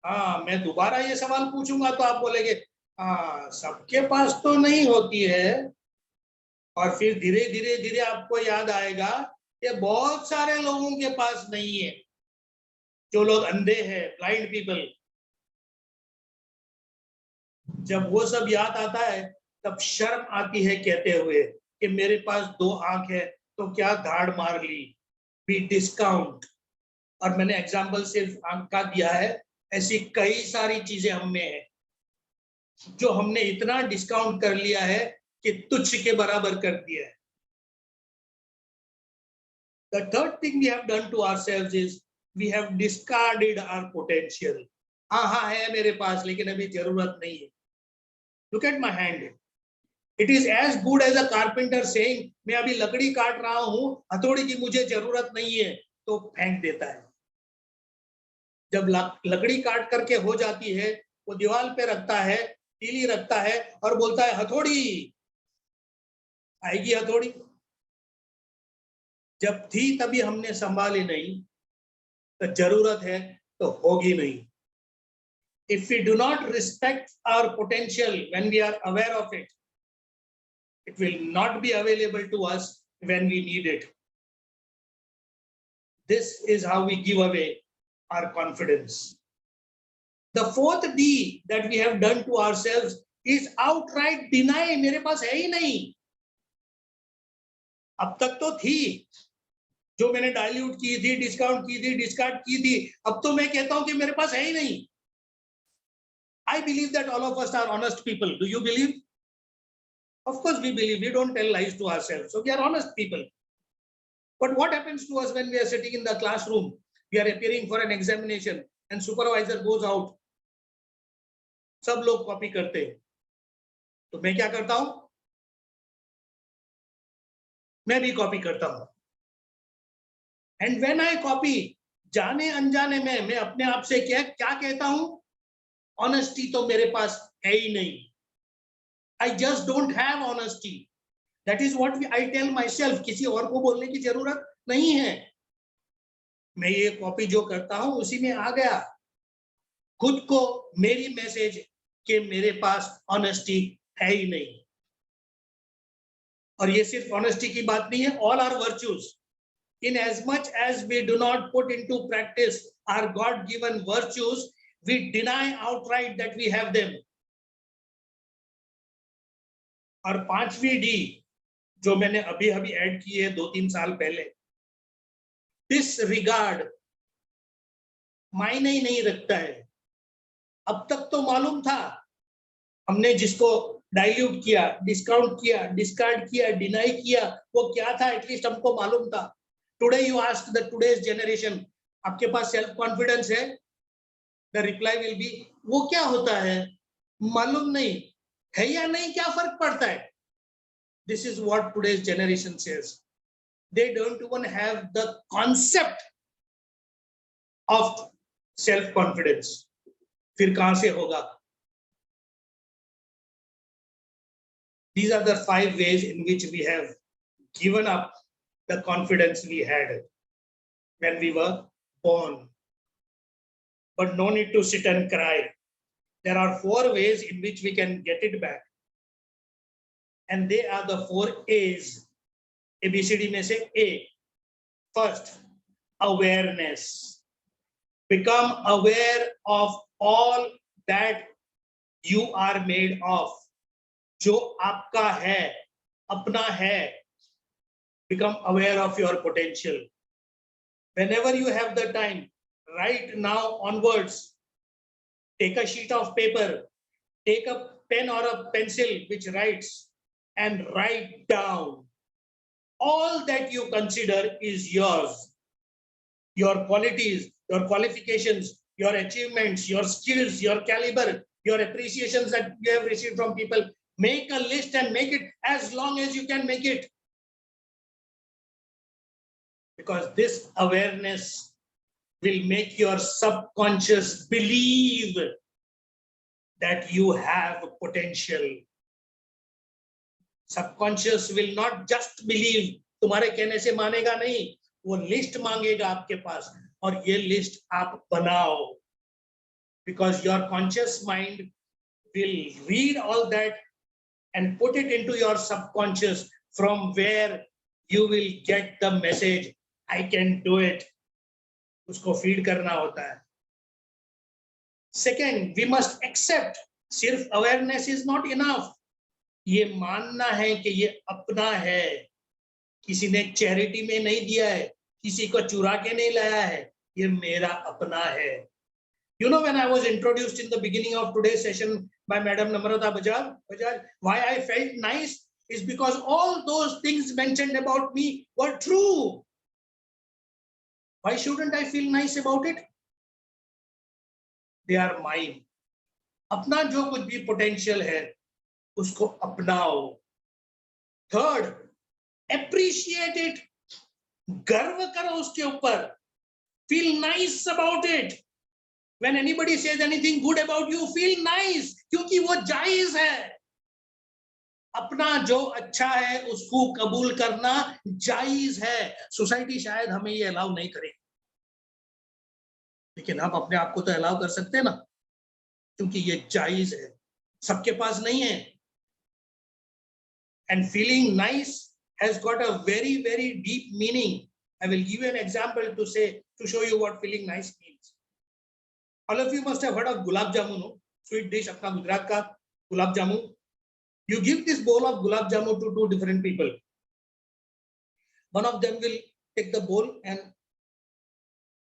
Speaker 1: हाँ, मैं दोबारा ये सवाल पूछूंगा तो आप बोलेंगे हाँ सबके पास तो नहीं होती है, और फिर धीरे धीरे धीरे आपको याद आएगा कि बहुत सारे लोगों के पास नहीं है, जो लोग अंधे हैं, ब्लाइंड पीपल. जब वो सब याद आता है तब शर्म आती है कहते हुए कि मेरे पास 2 आंख है तो क्या धाड़ मार ली. We discount. और मैंने एग्जाम्पल सिर्फ आंख का दिया है, ऐसी कई सारी चीजें हम में है जो हमने इतना डिस्काउंट कर लिया है कि तुच्छ के बराबर कर दिया है. The third thing we have done to ourselves is we have discarded our potential. हाँ है मेरे पास लेकिन अभी जरूरत नहीं है. Look at my hand. It is as good as a carpenter saying मैं अभी लकड़ी काट रहा हूं, हथौड़ी की मुझे जरूरत नहीं है, तो फेंक देता है. जब लकड़ी काट करके हो जाती है वो दीवार पे रखता है, तीली रखता है और बोलता है हथौड़ी आएगी. हथौड़ी जब थी तभी हमने संभाली नहीं, तो जरूरत है तो होगी नहीं. if we do not respect our potential when we are aware of it, it will not be available to us when we need it. This is how we give away our confidence. The fourth D that we have done to ourselves is outright deny. मेरे पास है ही नहीं. अब तक तो थी, जो मैंने dilute की थी, डिस्काउंट की थी, डिस्कार्ड की थी, अब तो मैं कहता हूं कि मेरे पास है ही नहीं. I believe that all of us are honest people. Do you believe? Of course we believe. We don't tell lies to ourselves. So we are honest people. But what happens to us when we are sitting in the classroom? We are appearing for an examination and supervisor goes out. सब लोग copy करते हैं, तो मैं क्या करता हूं? मैं भी कॉपी करता हूं. And when I copy, जाने अनजाने में मैं अपने आप से क्या कहता हूं? Honesty तो मेरे पास है ही नहीं. I just don't have honesty. That is what I tell myself. किसी और को बोलने की जरूरत नहीं है. मैं ये कॉपी जो करता हूं उसी में आ गया. खुद को मेरी मैसेज कि मेरे पास ऑनेस्टी है ही नहीं. और ये सिर्फ ऑनेस्टी की बात नहीं है. All our virtues, in as much as we do not put into practice our God-given virtues, we deny outright that we have them. और पांचवी डी जो मैंने अभी ऐड की है 2-3 साल पहले, डिसरिगार्ड, मायने ही नहीं रखता है. अब तक तो मालूम था, हमने जिसको डाइल्यूट किया, डिस्काउंट किया, डिस्कार्ड किया, डिनाई किया, वो क्या था एटलीस्ट हमको मालूम था. Today you ask the today's generation, आपके पास सेल्फ कॉन्फिडेंस है? द रिप्लाई विल बी, वो क्या होता है? मालूम नहीं है या नहीं, क्या फर्क पड़ता है? This is what today's generation says. They don't even have the concept of self-confidence. फिर कहां से होगा? These are the 5 ways in which we have given up the confidence we had when we were born. But no need to sit and cry. There are 4 ways in which we can get it back. And they are the 4 A's. ABCD में से A. First, awareness. Become aware of all that you are made of. जो आपका है, अपना है. Become aware of your potential. Whenever you have the time, right now onwards, take a sheet of paper, take a pen or a pencil which writes, and write down all that you consider is yours. Your qualities, your qualifications, your achievements, your skills, your caliber, your appreciations that you have received from people. Make a list and make it as long as you can make it. Because this awareness will make your subconscious believe that you have potential. Subconscious will not just believe, तुम्हारे कहने से मानेगा नहीं, वो list मांगेगा आपके पास, और ये लिस्ट आप बनाओ. Because your conscious mind will read all that and put it into your subconscious, from where you will get the message, I can do it. उसको फीड करना होता है. Second, we must accept. सिर्फ awareness is not enough. ये मानना है कि ये अपना है, किसी ने चैरिटी में नहीं दिया है, किसी को चुरा के नहीं लाया है, ये मेरा अपना है. You know, when I was introduced in the beginning of today's session by Madam Namrata Bajaj, why I felt nice is because all those things mentioned about me were true. Why shouldn't I feel nice about it? They are mine. अपना जो कुछ भी potential है उसको अपनाओ. Third, appreciate it. गर्व करो उसके ऊपर. Feel nice about it. When anybody says anything good about you, feel nice, क्योंकि वो जायज है. अपना जो अच्छा है उसको कबूल करना जायज है. सोसाइटी शायद हमें ये अलाउ नहीं करे, लेकिन हम अपने आप को तो अलाउ कर सकते हैं ना. क्योंकि ये जायज है, सबके पास नहीं है. And feeling nice has got a very, very deep meaning. I will give you an example to show you what feeling nice means. All of you must have heard of gulab jamun, no? Sweet dish अपना गुजरात का gulab jamun. You give this bowl of gulab jamun to two different people. One of them will take the bowl and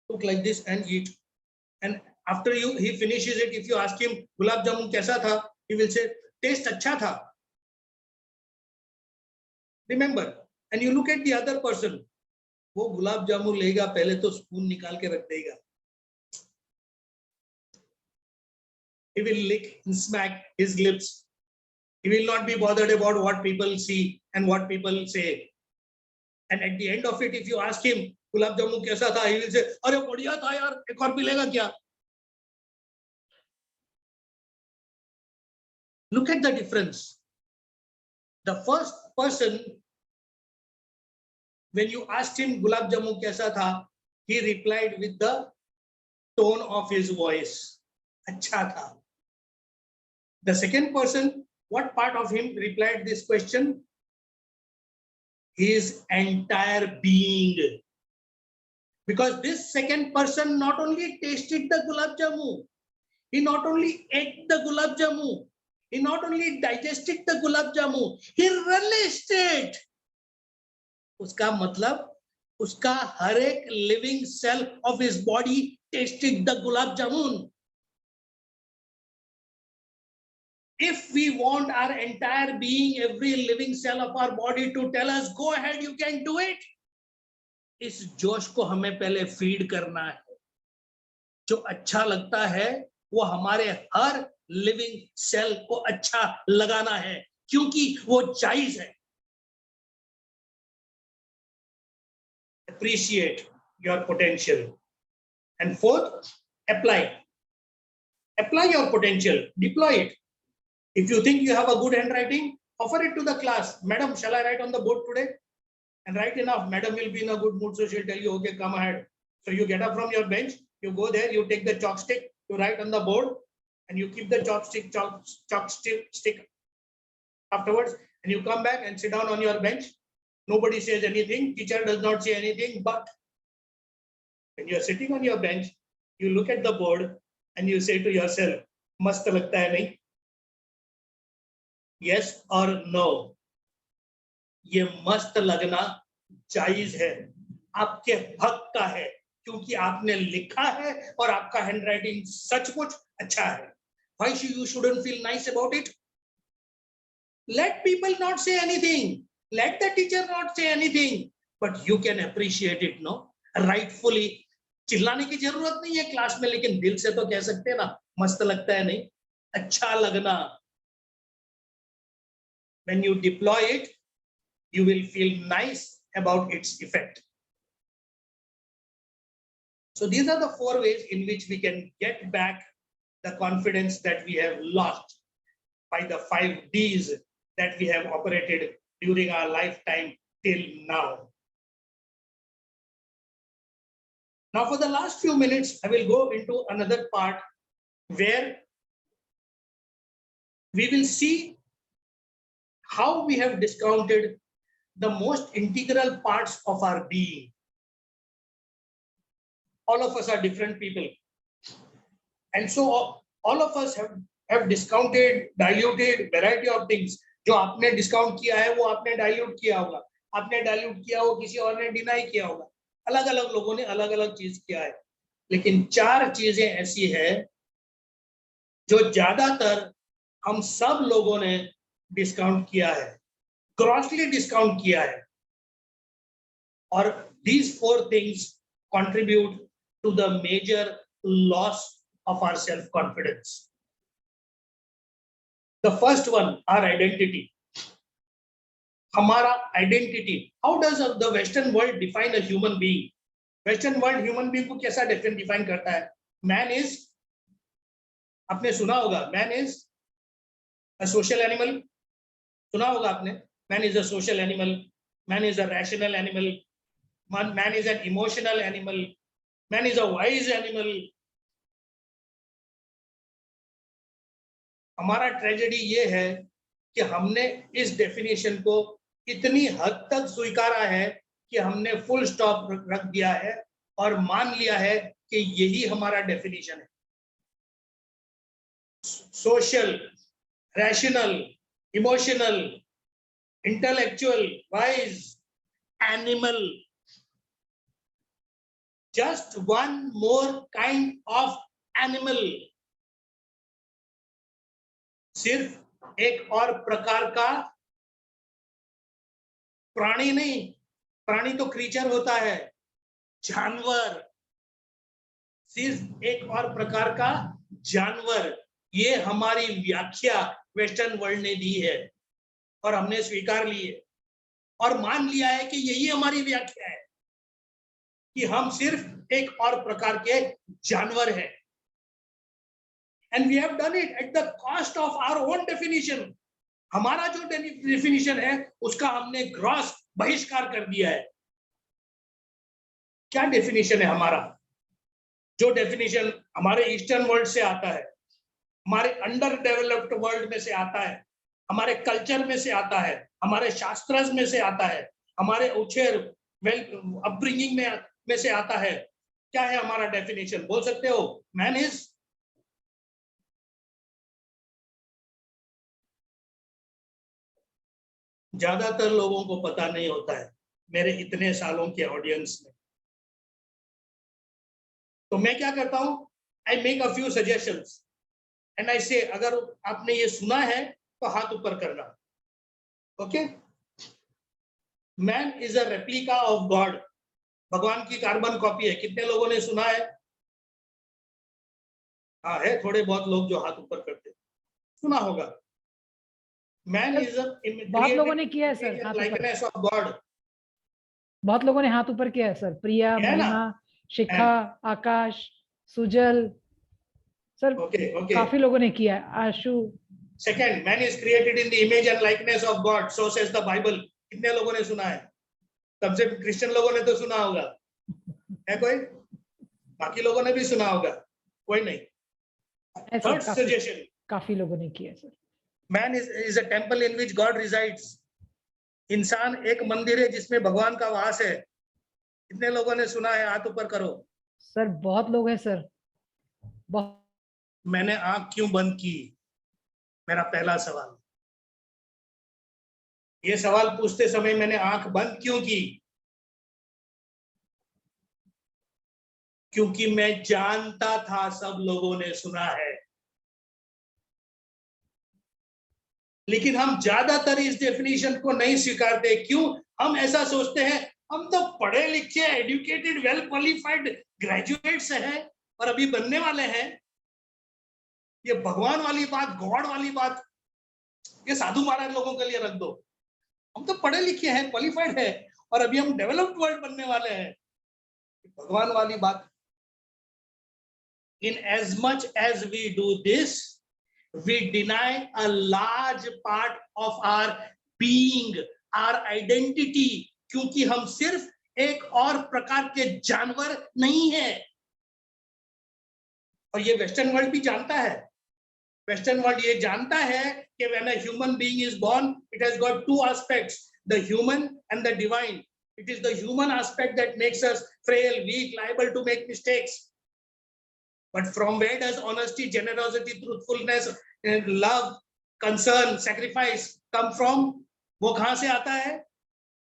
Speaker 1: look like this and eat. And after he finishes it, if you ask him gulab jamun कैसा था, he will say taste अच्छा था. Remember, and you look at the other person, वो गुलाब जामुन लेगा, पहले तो spoon निकाल के रख देगा. He will lick and smack his lips. He will not be bothered about what people see and what people say. And at the end of it, if you ask him gulab jamun कैसा था, he will say, अरे बढ़िया था यार, एक और मिलेगा क्या? Look at the difference. The first person, when you asked him gulab jamun kaisa tha, he replied with the tone of his voice, अच्छा था. The second person, what part of him replied this question? His entire being. Because this second person not only tasted the gulab jamun, he not only ate the gulab jamun, he not only digested the gulab jamun, he relished it. उसका मतलब उसका हर एक living cell of his body tasted the gulab jamun. If we want our entire being, every living cell of our body to tell us, go ahead, you can do it, इस जोश को हमें पहले feed करना है. जो अच्छा लगता है वो हमारे हर लिविंग सेल को अच्छा लगाना है, क्योंकि वो जायज है. Appreciate your potential. And fourth, apply your potential, deploy it. If you think you have a good handwriting, offer it to the class. Madam, shall I write on the board today? And write enough. Madam will be in a good mood, so she'll tell you, okay, come ahead. So you get up from your bench, you go there, you take the chalk stick, you write on the board, and you keep the chalk stick afterwards, and you come back and sit down on your bench. Nobody says anything, teacher does not say anything, but when you are sitting on your bench, you look at the board and you say to yourself, मस्त लगता है नहीं? Yes or no? ये मस्त लगना जायज है, आपके हक का है, क्योंकि आपने लिखा है और आपका हैंडराइटिंग सचमुच अच्छा है. Why you shouldn't feel nice about it? Let people not say anything. Let the teacher not say anything. But you can appreciate it, no? Rightfully. चिल्लाने की जरूरत नहीं है क्लास में, लेकिन दिल से तो कह सकते हैं ना, मस्त लगता है नहीं? अच्छा लगना. When you deploy it, you will feel nice about its effect. So these are the 4 ways in which we can get back the confidence that we have lost by the 5 Ds that we have operated during our lifetime till now. Now for the last few minutes, I will go into another part where we will see how we have discounted the most integral parts of our being. All of us are different people. And so all of us have discounted, diluted variety of things. जो आपने discount किया है वो आपने dilute किया होगा, आपने dilute किया वो किसी और ने डिनाई किया होगा. अलग अलग लोगों ने अलग अलग चीज किया है, लेकिन 4 चीजें ऐसी है जो ज्यादातर हम सब लोगों ने डिस्काउंट किया है, ग्रॉसली डिस्काउंट किया है. और these 4 things contribute to the major loss of our self-confidence. The first one, our identity. हमारा identity. How does the Western world define a human being? Western world human being को कैसा define करता है? Man is, आपने सुना होगा, man is a social animal. सुना होगा आपने? Man is a social animal. Man is a rational animal. Man is an emotional animal. Man is a wise animal. हमारा ट्रेजेडी ये है कि हमने इस डेफिनेशन को इतनी हद तक स्वीकारा है कि हमने फुल स्टॉप रख दिया है और मान लिया है कि यही हमारा डेफिनेशन है। Social, rational, emotional, intellectual, wise, animal, just one more kind of animal, सिर्फ एक और प्रकार का प्राणी नहीं, प्राणी तो क्रीचर होता है, जानवर, सिर्फ एक और प्रकार का जानवर, ये हमारी व्याख्या वेस्टर्न वर्ल्ड ने दी है और हमने स्वीकार ली है और मान लिया है कि यही हमारी व्याख्या है कि हम सिर्फ एक और प्रकार के जानवर हैं। And we have done it at the cost of our own definition. हमारा जो डेफिनेशन है उसका हमने ग्रॉस बहिष्कार कर दिया है। क्या डेफिनेशन है हमारा? जो डेफिनेशन हमारे ईस्टर्न वर्ल्ड से आता है, हमारे अंडर डेवलप्ड वर्ल्ड में से आता है, हमारे कल्चर में से आता है, हमारे शास्त्र में से आता है, हमारे उछेर अपब्रिंगिंग में से आता है। क्या है हमारा डेफिनेशन? बोल सकते हो? मैन इज ज्यादातर लोगों को पता नहीं होता है, मेरे इतने सालों के ऑडियंस में। तो मैं क्या करता हूं, I make a few suggestions and I से, अगर आपने ये सुना है तो हाथ ऊपर करना। Okay, man is a replica of God, भगवान की कार्बन कॉपी है। कितने लोगों ने सुना है? हाँ, है थोड़े बहुत लोग जो हाथ ऊपर करते, सुना होगा। मैन इज
Speaker 2: बहुत लोगों ने किया है सर,
Speaker 1: लाइकनेस ऑफ गॉड।
Speaker 2: बहुत लोगों ने हाथ ऊपर किया है सर। प्रिया, महिमा, शिखा, आकाश, सुजल सर, काफी लोगों ने किया है। Ashu.
Speaker 1: Second, man is created in the image and likeness of God, so says the Bible. कितने लोगों ने सुना है? तब से क्रिश्चियन लोगों ने तो सुना होगा, है कोई? बाकी लोगों ने भी सुना होगा, कोई नहीं। थर्ड सजेशन,
Speaker 2: काफी लोगों ने किया sir.
Speaker 1: Man is a temple in which God resides. इंसान एक मंदिर है जिसमें भगवान का वास है। कितने लोगों ने सुना है? हाथ ऊपर करो।
Speaker 2: सर बहुत लोग हैं सर, बहुत।
Speaker 1: मैंने आंख क्यों बंद की? मेरा पहला सवाल। ये सवाल पूछते समय मैंने आंख बंद क्यों की? क्योंकि मैं जानता था सब लोगों ने सुना है, लेकिन हम ज्यादातर इस डेफिनेशन को नहीं स्वीकारते। क्यों? हम ऐसा सोचते हैं, हम तो पढ़े लिखे, एजुकेटेड, वेल क्वालिफाइड ग्रेजुएट्स हैं और अभी बनने वाले हैं। ये भगवान वाली बात, गॉड वाली बात, ये साधु महाराज लोगों के लिए रख दो। हम तो पढ़े लिखे हैं, क्वालिफाइड है और अभी हम डेवलप्ड वर्ल्ड बनने वाले हैं। भगवान वाली बात। In as much as we do this, we deny a large part of our being, our identity, क्योंकि हम सिर्फ एक और प्रकार के जानवर नहीं है। और ये वेस्टर्न वर्ल्ड भी जानता है। वेस्टर्न वर्ल्ड ये जानता है कि when a human being is born, it has got two aspects, the human and the divine. It is the human aspect that makes us frail, weak, liable to make mistakes. But from where does honesty, generosity, truthfulness, love, concern, sacrifice come from? वो कहां से आता है?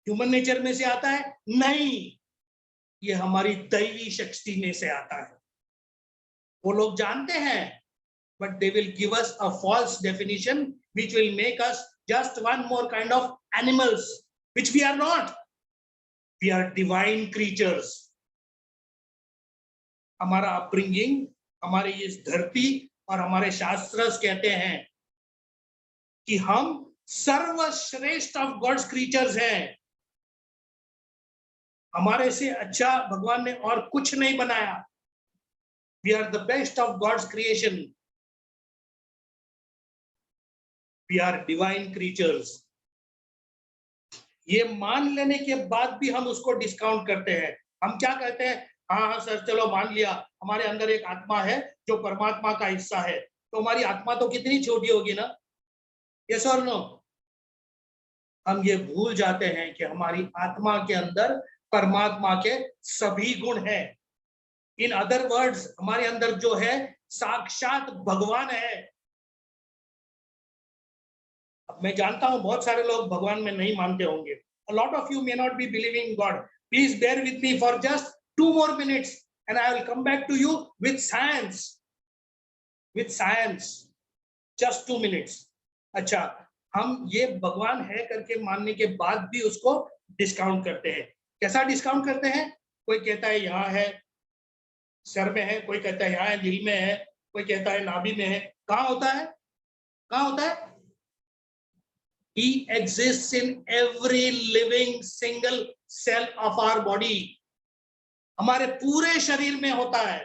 Speaker 1: Human nature में से आता है? नहीं, ये हमारी दैवी शक्ति में से आता है। वो लोग जानते हैं, but they will give us a false definition which will make us just one more kind of animals, which we are not. We are divine creatures. हमारा अपब्रिंगिंग, हमारी इस धरती और हमारे शास्त्र कहते हैं कि हम सर्वश्रेष्ठ ऑफ गॉड्स क्रीचर्स हैं। हमारे से अच्छा भगवान ने और कुछ नहीं बनाया। We are the best of God's creation. We are divine creatures. ये मान लेने के बाद भी हम उसको डिस्काउंट करते हैं। हम क्या कहते हैं? हाँ सर, चलो मान लिया, हमारे अंदर एक आत्मा है जो परमात्मा का हिस्सा है, तो हमारी आत्मा तो कितनी छोटी होगी ना, यस और नो। हम ये भूल जाते हैं कि हमारी आत्मा के अंदर परमात्मा के सभी गुण हैं। इन अदर वर्ड्स, हमारे अंदर जो है साक्षात भगवान है। अब मैं जानता हूं बहुत सारे लोग भगवान में नहीं मानते होंगे। A lot of you may not be believing in God. Please bear with me for just 2 more minutes and I will come back to you with science. With science. Just 2 minutes. अच्छा, हम ये भगवान है करके मानने के बाद भी उसको डिस्काउंट करते हैं। कैसा डिस्काउंट करते हैं? कोई कहता है यहाँ है, सर में है, कोई कहता है यहाँ है, दिल में है, कोई कहता है नाभि में है। कहाँ होता है? कहाँ होता है? He exists in every living single cell of our body. हमारे पूरे शरीर में होता है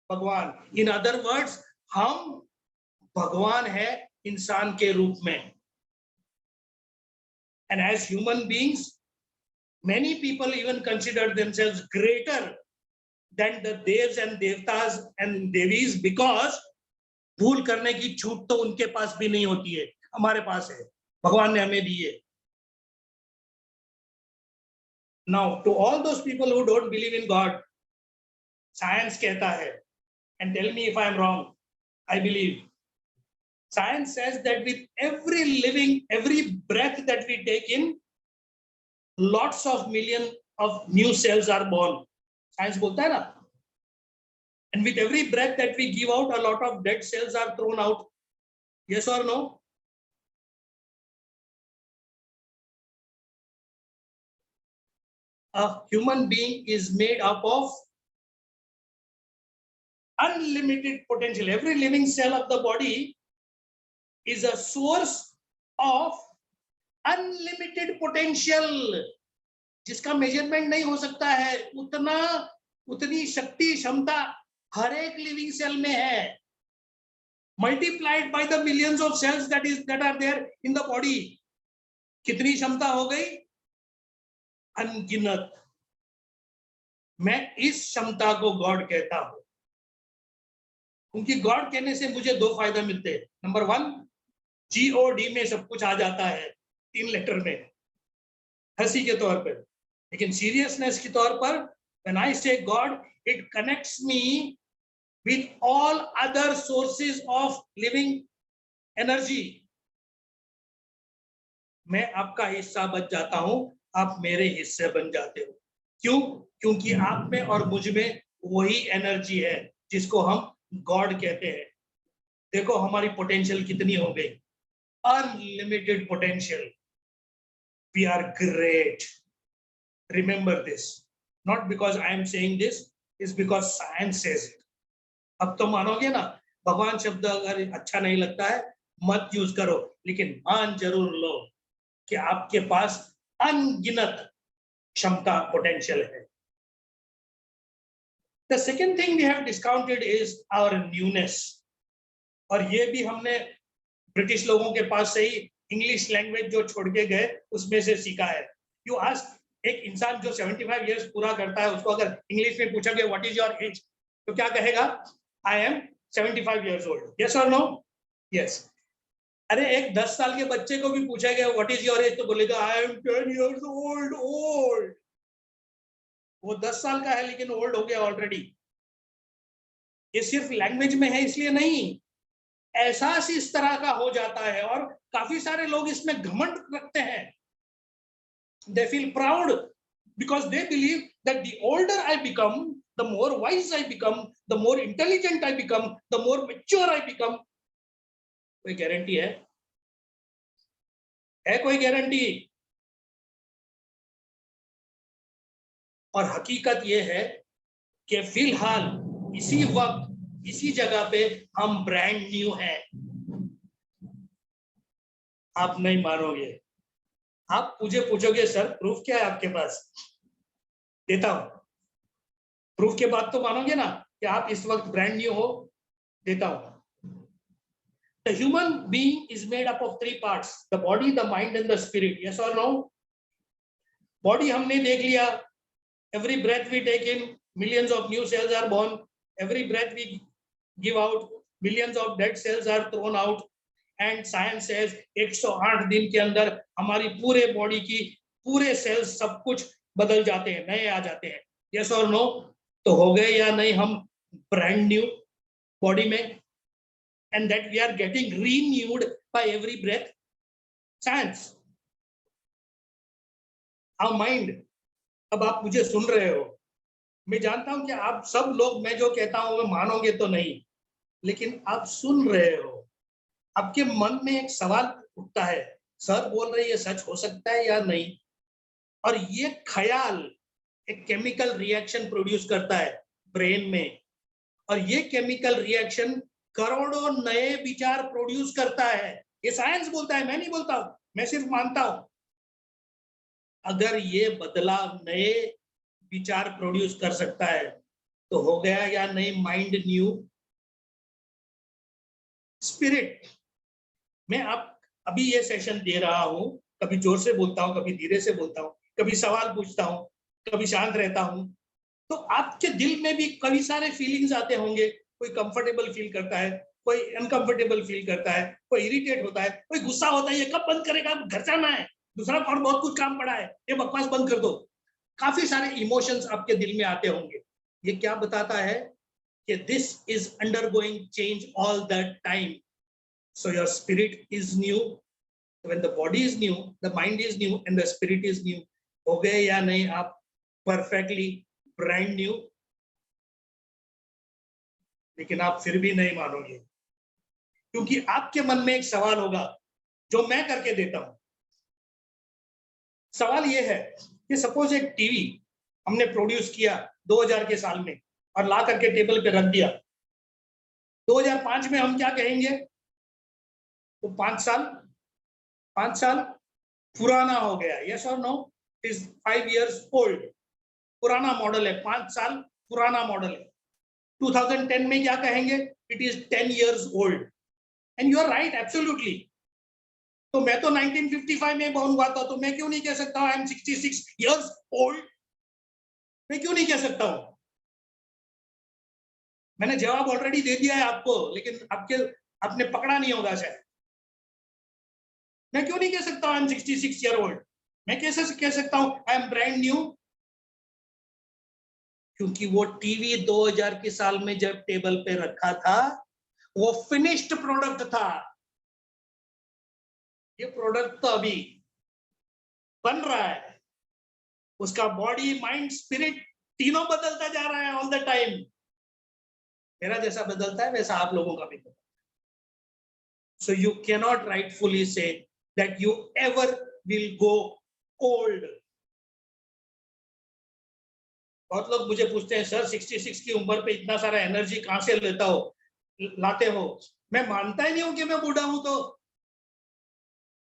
Speaker 1: भगवान। In other words, हम भगवान है इंसान के रूप में। And as human beings, many people even consider themselves greater than the devs and devtas and devis because भूल करने की छूट तो उनके पास भी नहीं होती है, हमारे पास है, भगवान ने हमें दी है। Now, to all those people who don't believe in God, science कहता है, and tell me if I am wrong, I believe. Science says that with every breath that we take in, lots of millions of new cells are born. Science बोलता है ना? And with every breath that we give out, a lot of dead cells are thrown out. Yes or no? A human being is made up of unlimited potential. Every living cell of the body is a source of unlimited potential. जिसका measurement नहीं हो सकता है, उतनी शक्ति क्षमता हर एक living cell में है, multiplied by the millions of cells that are there in the body. कितनी क्षमता हो गई? अनगिनत। मैं इस क्षमता को गॉड कहता हूं, क्योंकि गॉड कहने से मुझे 2 फायदा मिलते हैं। नंबर 1, GOD में सब कुछ आ जाता है 3 लेटर में, हंसी के तौर पर। लेकिन सीरियसनेस के तौर पर, when I say God, it connects me with all other sources of living energy. मैं आपका हिस्सा बन जाता हूं, आप मेरे हिस्से बन जाते हो। क्यों? क्योंकि आप में और मुझ में वही एनर्जी है जिसको हम गॉड कहते हैं। देखो हमारी पोटेंशियल कितनी हो गई, unlimited potential. We are great. Remember this. Not because I am saying this, is because science says it. अब तो मानोगे ना, भगवान शब्द अगर अच्छा नहीं लगता है मत यूज करो, लेकिन मान जरूर लो कि आपके पास अनगिनत क्षमता, पोटेंशियल है। The second thing we have discounted is our newness. और ये भी हमने ब्रिटिश लोगों के पास से ही इंग्लिश लैंग्वेज जो छोड़ के गए उसमें से सीखा है। यू आस्क, एक इंसान जो 75 इयर्स पूरा करता है उसको अगर इंग्लिश में पूछोगे व्हाट इज योर एज, तो क्या कहेगा? I am 75 years old. Yes और नो? यस। अरे एक 10 साल के बच्चे को भी पूछा गया व्हाट इज योर एज, तो बोलेगा आई एम 10 इयर्स ओल्ड। वो 10 साल का है लेकिन ओल्ड हो गया ऑलरेडी। ये सिर्फ लैंग्वेज में है इसलिए नहीं, एहसास इस तरह का हो जाता है। और काफी सारे लोग इसमें घमंड रखते हैं। They feel proud because they believe that the older I become, the more wise I become, the more intelligent I become, the more mature I become. कोई गारंटी है? कोई गारंटी? और हकीकत यह है कि फिलहाल इसी वक्त इसी जगह पे हम ब्रांड न्यू हैं। आप नहीं मानोगे। आप मुझे पूछोगे सर प्रूफ क्या है आपके पास? देता हूं। प्रूफ के बाद तो मानोगे ना कि आप इस वक्त ब्रांड न्यू हो? देता हूं। The human being is made up of 3 parts: the body, the mind and the spirit. Yes or no? Body हमने देख लिया। Every breath we take in, millions of new cells are born. Every breath we give out, millions of dead cells are thrown out, and science says 108 दिन के अंदर हमारी पूरे body की पूरे सेल्स सब कुछ बदल जाते हैं, नए आ जाते हैं. यस और नो? तो हो गए या नहीं हम ब्रांड न्यू बॉडी में, and that we are getting renewed by every breath. Science. Our mind. अब आप मुझे सुन रहे हो, मैं जानता हूं कि आप सब लोग मैं जो कहता हूं वो मानोगे तो नहीं, लेकिन आप सुन रहे हो. आपके मन में एक सवाल उठता है, सर बोल रहे ये सच हो सकता है या नहीं? और ये ख्याल एक केमिकल रिएक्शन प्रोड्यूस करता है ब्रेन में, और ये केमिकल रिएक्शन करोड़ों नए विचार प्रोड्यूस करता है. ये साइंस बोलता है, मैं नहीं बोलता हूं, मैं सिर्फ मानता हूं. अगर ये बदलाव नए विचार प्रोड्यूस कर सकता है तो हो गया या नहीं माइंड न्यू? स्पिरिट. मैं आप अभी ये सेशन दे रहा हूं, कभी जोर से बोलता हूं, कभी धीरे से बोलता हूं, कभी सवाल पूछता हूं, कभी शांत रहता हूं. तो आपके दिल में भी कई सारे फीलिंग्स आते होंगे. कोई कंफर्टेबल फील करता है, कोई अनकंफर्टेबल फील करता है, कोई इरिटेट होता है, कोई गुस्सा होता है, ये कब बंद करेगा, घर जाना है, दूसरा और बहुत कुछ काम पड़ा है, ये बकवास बंद कर दो. काफी सारे इमोशंस आपके दिल में आते होंगे. ये क्या बताता है कि this is undergoing change all the time. So your spirit is new. When the body is new, the mind is new, and the spirit is new. हो गए या नहीं आप perfectly brand new? लेकिन आप फिर भी नहीं मानोगे, क्योंकि आपके मन में एक सवाल होगा जो मैं करके देता हूं. सवाल ये है कि सपोज एक टीवी हमने प्रोड्यूस किया 2000 के साल में और ला करके टेबल पे रख दिया. 2005 में हम क्या कहेंगे? वो 5 साल पुराना हो गया. यस और नो? Is 5 years old. पुराना मॉडल है, 5 साल पुराना मॉडल है. 2010 में क्या कहेंगे? It is 10 years old. And you are right, absolutely. तो मैं तो 1955 में बॉर्न हुआ था, तो मैं क्यों नहीं कह सकता आई एम 66 years ओल्ड? मैं क्यों नहीं कह सकता हूं? मैंने जवाब ऑलरेडी दे दिया है आपको, लेकिन आपने पकड़ा नहीं होगा शायद. मैं क्यों नहीं कह सकता आई एम 66 year ओल्ड? मैं कैसे कह सकता हूं आई एम ब्रांड न्यू? क्योंकि वो टीवी 2000 के साल में जब टेबल पे रखा था वो फिनिश्ड प्रोडक्ट था. ये प्रोडक्ट तो अभी बन रहा है. उसका बॉडी, माइंड, स्पिरिट तीनों बदलता जा रहा है ऑल द टाइम. मेरा जैसा बदलता है वैसा आप लोगों का भी बदलता है. So you cannot rightfully say that you ever will go old. बहुत लोग मुझे पूछते हैं, सर 66 की उम्र पे इतना सारा एनर्जी कहां से लाते हो? मैं मानता ही नहीं हूं कि मैं बूढ़ा हूं. तो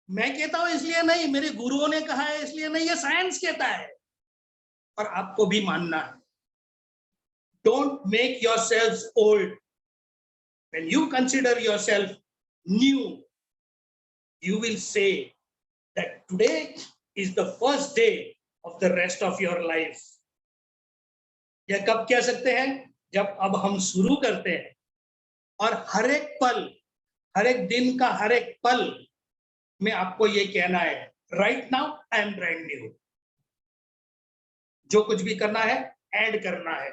Speaker 1: मैं कहता हूं इसलिए नहीं, मेरे गुरुओं ने कहा है इसलिए नहीं, ये साइंस कहता है. और आपको भी मानना है. Don't make yourselves old. When you consider yourself new, you will say that today is the first day of the rest of your life. या कब कह सकते हैं? जब अब हम शुरू करते हैं और हर एक पल, हर एक दिन का हर एक पल में आपको ये कहना है, right now I am brand new. जो कुछ भी करना है ऐड करना है.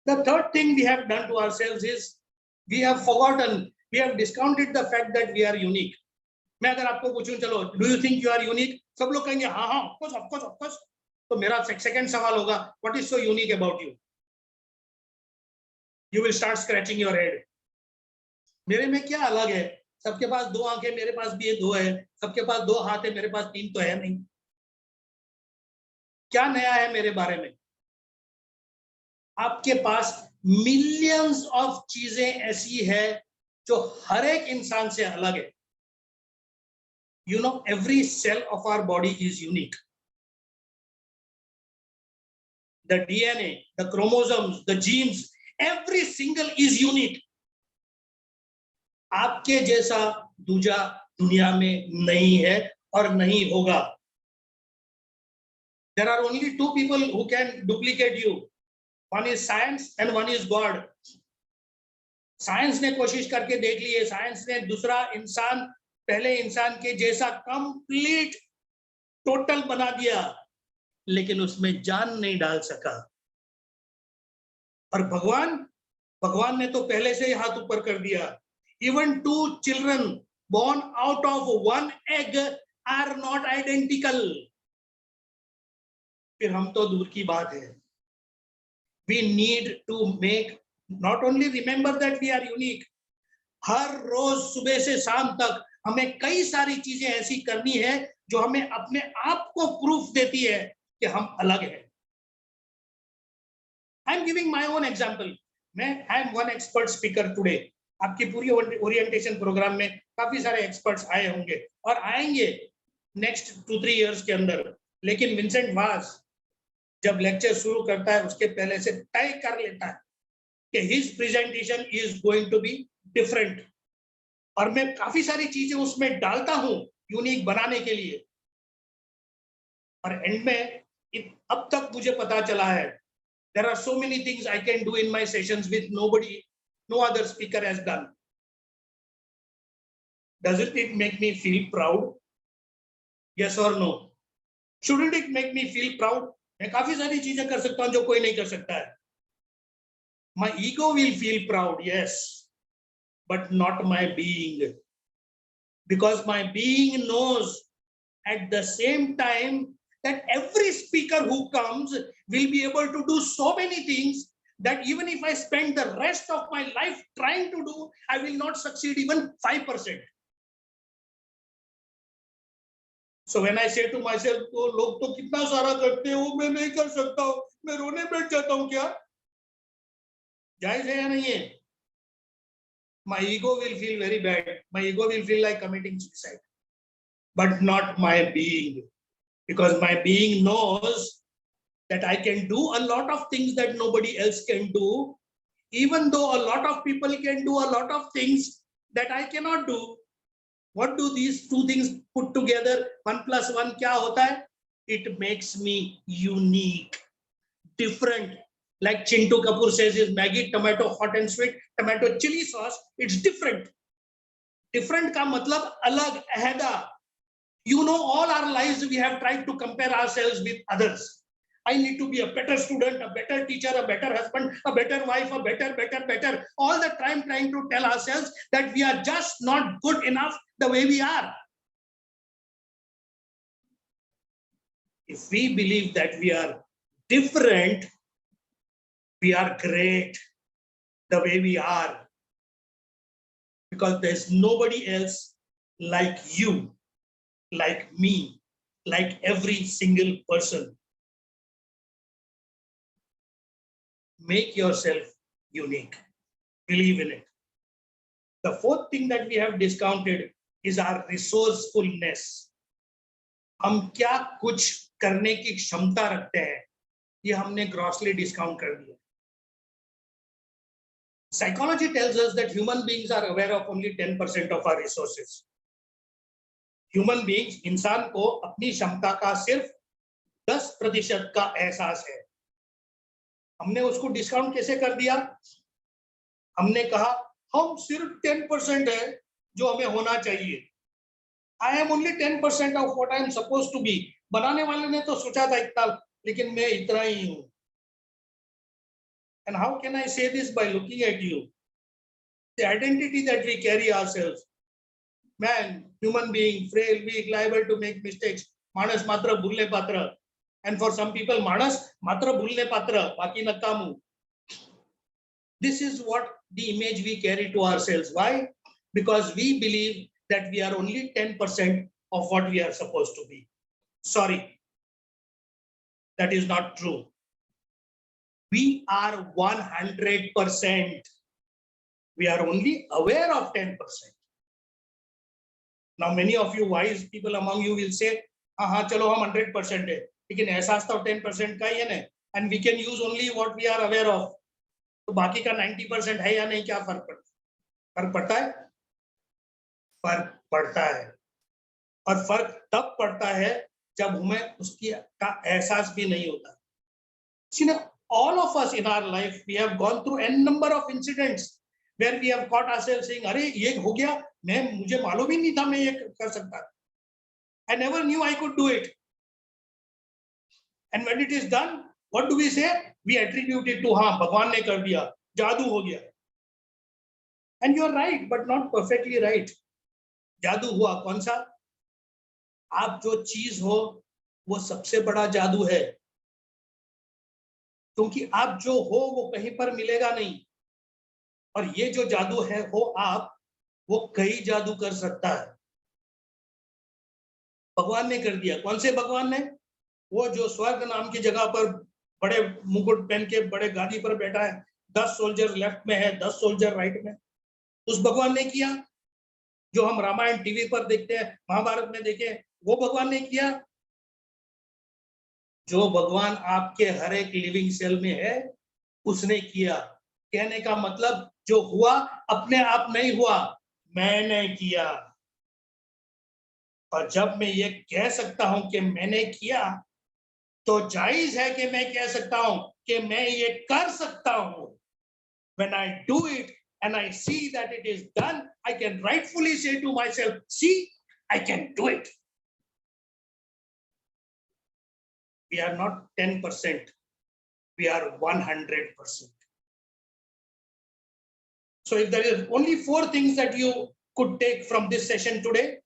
Speaker 1: The third thing we have done to ourselves is we have forgotten, we have discounted the fact that we are unique. मैं अगर आपको पूछूं, चलो do you think you are unique? सब लोग कहेंगे हाँ हाँ, of course. तो मेरा सेकंड सवाल होगा, what is so unique about you? You will start scratching your head. मेरे में क्या अलग है? सबके पास 2 आंखें, मेरे पास भी 2 है. सबके पास 2 हाथ है, मेरे पास 3 तो है नहीं. क्या नया है मेरे बारे में? आपके पास मिलियंस ऑफ चीजें ऐसी है जो हर एक इंसान से अलग है. You know, every cell of our body is unique. The DNA, the chromosomes, the genes, every single is unique. आपके जैसा दूजा दुनिया में नहीं है और नहीं होगा. There are only 2 people who can duplicate you. One is science and one is God. Science ने कोशिश करके देख ली है, साइंस ने दूसरा इंसान पहले इंसान के जैसा कंप्लीट टोटल बना दिया, लेकिन उसमें जान नहीं डाल सका। और भगवान ने तो पहले से ही हाथ ऊपर कर दिया। Even 2 children born out of 1 egg are not identical। फिर हम तो दूर की बात है। We need to make not only remember that we are unique, हर रोज सुबह से शाम तक हमें कई सारी चीजें ऐसी करनी है जो हमें अपने आप को प्रूफ देती है कि हम अलग हैं। I am giving my own example. I am one expert speaker today. आपकी पूरी ओरिएंटेशन प्रोग्राम में काफी सारे एक्सपर्ट्स आए होंगे और आएंगे नेक्स्ट 2-3 इयर्स के अंदर, लेकिन विंसेंट वास जब लेक्चर शुरू करता है उसके पहले से तय कर लेता है कि his presentation is going to be different, और मैं काफी सारी चीजें उसमें डालता हूं यूनिक बनाने के लिए। और एंड में अब तक मुझे पता चला है there are so many things I can do in my sessions with no other speaker has done. Doesn't it make me feel proud? Yes or no? Shouldn't it make me feel proud? मैं काफी सारी चीजें कर सकता हूं जो कोई नहीं कर सकता है। My ego will feel proud, yes, but not my being, because my being knows at the same time that every speaker who comes will be able to do so many things that even if I spend the rest of my life trying to do, I will not succeed even 5%. So when I say to myself, तो लोग तो कितना सारा करते हो, मैं नहीं कर सकता हूँ, मैं रोने बैठ जाता हूँ क्या? जायज है या नहीं है? My ego will feel very bad. My ego will feel like committing suicide, but not my being, because my being knows that I can do a lot of things that nobody else can do, even though a lot of people can do a lot of things that I cannot do. What do these two things put together? 1 + 1 क्या होता है? It makes me unique, different. Like Chintu Kapoor says, is Maggi tomato hot and sweet, tomato chili sauce, it's different. Different का मतलब अलग, अलहदा. You know, all our lives we have tried to compare ourselves with others. I need to be a better student, a better teacher, a better husband, a better wife, a better. All the time trying to tell ourselves that we are just not good enough the way we are. If we believe that we are different, we are great the way we are, because there's nobody else like you, like me, like every single person. Make yourself unique. Believe in it. The fourth thing that we have discounted is our resourcefulness. हम क्या कुछ करने की क्षमता रखते हैं, ये हमने grossly discount कर दिया. Psychology tells us that human beings are aware of only 10% of our resources. Human beings, इंसान को अपनी क्षमता का सिर्फ 10% का एहसास है. हमने उसको डिस्काउंट कैसे कर दिया? हमने कहा हम सिर्फ 10% है जो हमें होना चाहिए. I am only 10% of what I am supposed to be. बनाने वाले ने तो सोचा था इतना, लेकिन मैं इतना ही हूं. And how can I say this? By looking at you. The identity that we carry ourselves. Man, human being, frail, weak, liable to make mistakes. मानस मात्र भूलने पात्र. And for some people, मानस मात्र भूलने पात्र, बाकी नकामू. This is what the image we carry to ourselves. Why? Because we believe that we are only 10% of what we are supposed to be. Sorry, that is not true. We are 100%. We are only aware of 10%. Now, many of you wise people among you will say, हाँ चलो हम 100% है, लेकिन एहसास तो 10% का ही है ना, and we can use only what we are aware of. तो बाकी का 90% है या नहीं, क्या फर्क पड़ता है? फर्क पड़ता है? फर्क पड़ता है, और फर्क तब पड़ता है जब हमें उसकी का एहसास भी नहीं होता. See, all of us in our life, we have gone through n number of incidents where we have caught ourselves saying, अरे ये हो गया, मुझे मालूम ही नहीं था मैं ये कर सकता. I never knew I could do it. And when it is done, what do we say? We attribute it to हाँ भगवान ने कर दिया, जादू हो गया. And you are right, but not perfectly right. जादू हुआ कौन सा? आप जो चीज हो वो सबसे बड़ा जादू है, क्योंकि आप जो हो वो कहीं पर मिलेगा नहीं. और ये जो जादू है हो आप, वो कई जादू कर सकता है. भगवान ने कर दिया. कौन से भगवान ने? वो जो स्वर्ग नाम की जगह पर बड़े मुकुट पहन के बड़े गादी पर बैठा है, 10 सोल्जर लेफ्ट में है, 10 सोल्जर राइट में. उस भगवान ने किया. जो हम रामायण टीवी पर देखते हैं, महाभारत में देखें, वो भगवान ने किया. जो भगवान आपके हर एक लिविंग सेल में है उसने किया. कहने का मतलब जो हुआ अपने आप नहीं हुआ, मैंने किया. और जब मैं ये कह सकता हूं कि मैंने किया, तो जायज है कि मैं कह सकता हूं कि मैं ये कर सकता हूं. When I do it and I see that it is done, I can rightfully say to myself, see, I can do it. We are not 10%, we are 100%. So if there is only 4 things that you could take from this session today,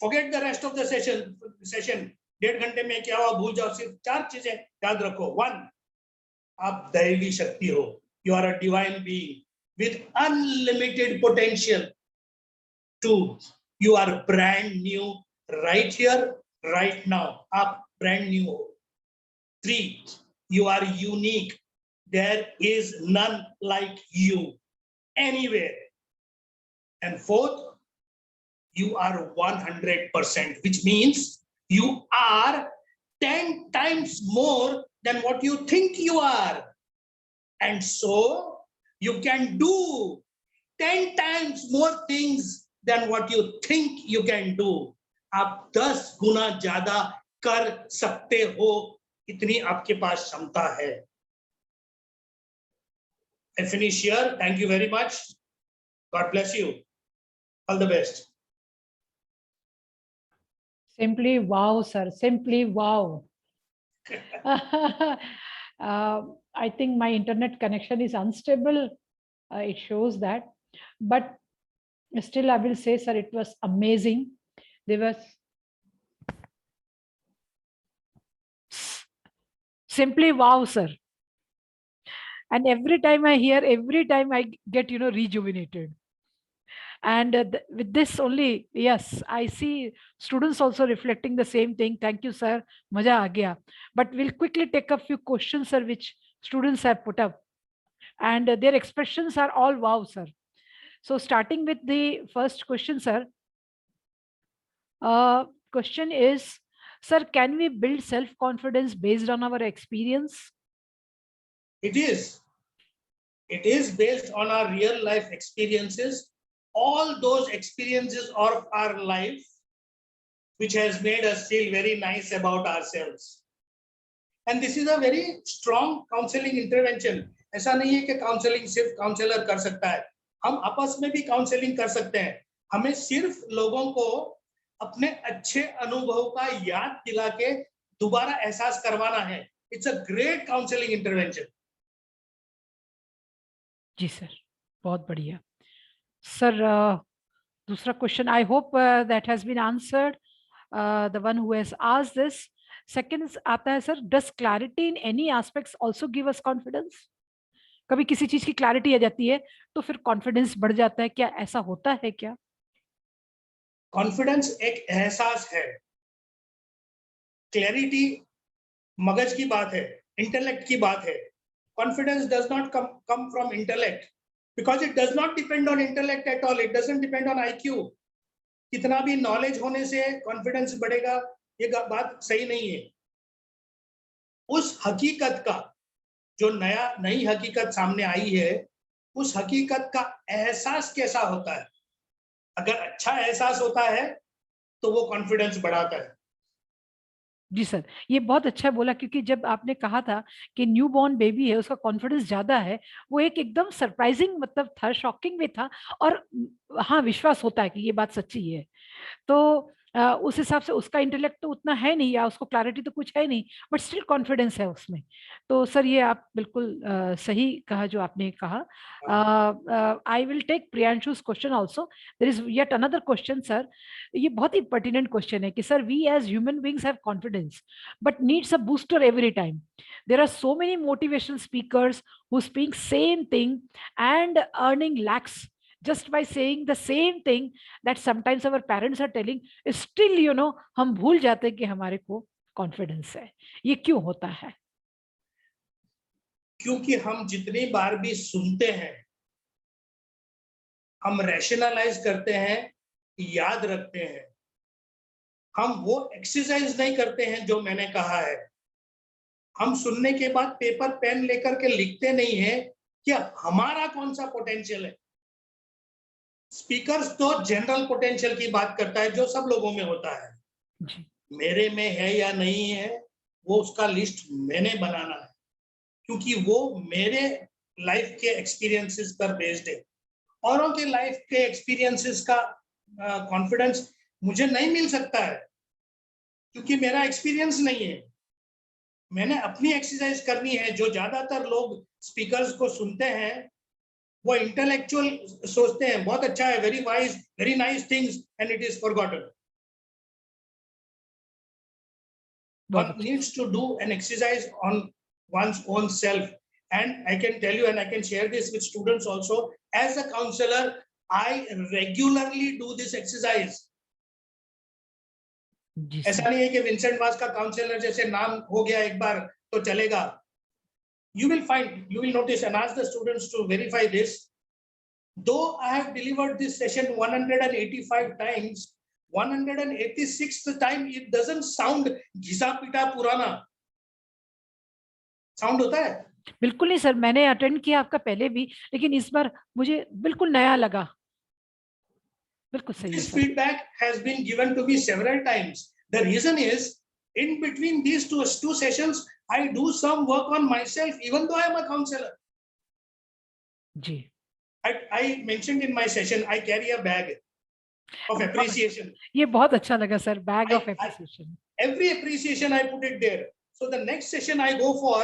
Speaker 1: forget the rest of the session. 1.5 घंटे में क्या हुआ भूल जाओ. सिर्फ 4 चीजें याद रखो. 1, आप दैवी शक्ति हो. You are a divine being with unlimited potential. 2, you are brand new right here, right now. आप brand new हो. 3, you are unique. There is none like you anywhere. And 4th, you are 100%, which means you are 10 times more than what you think you are. And so you can do 10 times more things than what you think you can do. आप 10 गुना ज्यादा कर सकते हो, इतनी आपके पास क्षमता है. I finish here. Thank you very much. God bless you. All the best.
Speaker 2: Simply wow, sir. Simply wow. I think my internet connection is unstable. It shows that. But still, I will say, sir, it was amazing. There was simply wow, sir. And every time I hear, every time I get, rejuvenated. And with this only, yes, I see students also reflecting the same thing. Thank you, sir. Maja aa gaya. But we'll quickly take a few questions, sir, which students have put up. And their expressions are all wow, sir. So starting with the first question, sir. Question is, sir, can we build self-confidence based on our experience?
Speaker 1: It is. It is based on our real life experiences. All those experiences of our life, which has made us feel very nice about ourselves. And this is a very strong counseling intervention. ऐसा नहीं है कि counselling सिर्फ counsellor कर सकता है. हम आपस में भी काउंसलिंग कर सकते हैं. हमें सिर्फ लोगों को अपने अच्छे अनुभव का याद दिला के दोबारा एहसास करवाना है. It's a great counseling intervention.
Speaker 2: जी सर, बहुत बढ़िया. सर, दूसरा question, I hope that has been answered, the one who has asked this. Second आता है sir, does clarity in any aspects also give us confidence? कभी किसी चीज की क्लैरिटी आ जाती है तो फिर कॉन्फिडेंस बढ़ जाता है, क्या ऐसा होता है क्या?
Speaker 1: कॉन्फिडेंस एक एहसास है. क्लैरिटी मगज की बात है, इंटेलेक्ट की बात है. Confidence does not come from intellect, because it does not depend on intellect at all. It doesn't depend on IQ. कितना भी नॉलेज होने से कॉन्फिडेंस बढ़ेगा, ये बात सही नहीं है. उस हकीकत का जो नई हकीकत सामने आई है, उस हकीकत का एहसास कैसा होता है. अगर अच्छा एहसास होता है तो वो कॉन्फिडेंस बढ़ाता है.
Speaker 2: जी सर, ये बहुत अच्छा बोला, क्योंकि जब आपने कहा था कि न्यू बॉर्न बेबी है, उसका कॉन्फिडेंस ज्यादा है, वो एक एकदम सरप्राइजिंग मतलब था, शॉकिंग भी था, और हाँ, विश्वास होता है कि ये बात सच्ची है। तो उस हिसाब से उसका इंटेलेक्ट तो उतना है नहीं, या उसको क्लैरिटी तो कुछ है नहीं, बट स्टिल कॉन्फिडेंस है उसमें। तो सर ये आप बिल्कुल सही कहा जो आपने कहा। I will take Priyanshu's question also. There is yet another question sir. ये बहुत ही पर्टिनेंट क्वेश्चन है कि sir, we as human beings have confidence but needs a booster every time. There are so many motivational speakers who speak same thing and earning lakhs just by saying the same thing that sometimes our parents are telling. Still, हम भूल जाते हैं कि हमारे को confidence है. ये क्यों होता है?
Speaker 1: क्योंकि हम जितनी बार भी सुनते हैं, हम रैशनलाइज करते हैं, याद रखते हैं, हम वो एक्सरसाइज नहीं करते हैं जो मैंने कहा है। हम सुनने के बाद पेपर पेन लेकर के लिखते नहीं है कि हमारा कौन सा पोटेंशियल है। स्पीकर्स तो जनरल पोटेंशियल की बात करता है जो सब लोगों में होता है।
Speaker 2: जी.
Speaker 1: मेरे में है या नहीं है, वो उसका लिस्ट मैंने बनाना है, क्योंकि वो मेरे लाइफ के एक्सपीरियंसेस पर बेस्ड है। औरों के लाइफ के एक्सपीरियंसेस का कॉन्फिडेंस मुझे नहीं मिल सकता है, क्योंकि मेरा एक्सपीरियंस नहीं है। मैंने अपनी एक्सरसाइज करनी है। जो ज्यादातर लोग स्पीकर्स को सुनते हैं, वो इंटेलेक्चुअल सोचते हैं, बहुत अच्छा है, very wise, very nice things, and it is forgotten. One needs to do an exercise on one's own self. And I can tell you, and I can share this with students also, as a counselor, I regularly do this exercise. ऐसा नहीं है कि Vincent वास का counsellor जैसे नाम हो गया एक बार तो चलेगा. You will notice, and ask the students to verify this. Though I have delivered this session 185 times, 186th time it doesn't sound घिसा पिटा पुराना. साउंड होता है?
Speaker 2: बिल्कुल नहीं सर, मैंने अटेंड किया आपका पहले भी, लेकिन इस बार मुझे बिल्कुल नया लगा. बिल्कुल सही है
Speaker 1: This
Speaker 2: sir.
Speaker 1: feedback has been given to me several times. The reason is, in between these two sessions, I do some work on myself, even though I am a counselor.
Speaker 2: जी.
Speaker 1: I mentioned in my session, I carry a bag of appreciation.
Speaker 2: ये बहुत अच्छा लगा sir, bag of appreciation.
Speaker 1: Every appreciation I put it there. So the next session I go for,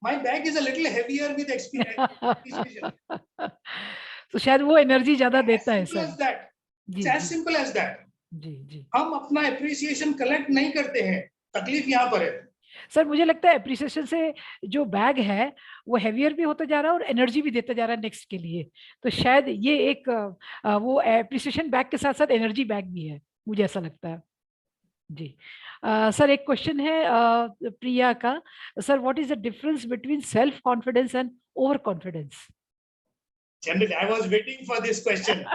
Speaker 1: my bag is a little heavier with appreciation.
Speaker 2: तो शायद वो energy ज्यादा देता है
Speaker 1: As simple
Speaker 2: sir.
Speaker 1: as that.
Speaker 2: जी,
Speaker 1: It's as
Speaker 2: जी.
Speaker 1: simple as that.
Speaker 2: जी, जी.
Speaker 1: हम अपना appreciation collect नहीं करते हैं. तकलीफ यहाँ पर है.
Speaker 2: सर मुझे लगता है एप्रिसिएशन से जो बैग है वो हेवियर भी होता जा रहा है और एनर्जी भी देता जा रहा है नेक्स्ट के लिए. तो शायद ये एक वो एप्रिसिएशन बैग के साथ साथ एनर्जी बैग भी है, मुझे ऐसा लगता है. जी. सर एक क्वेश्चन है प्रिया का. Sir, what is the difference between self confidence and over confidence?
Speaker 1: Generally, I was waiting for this question.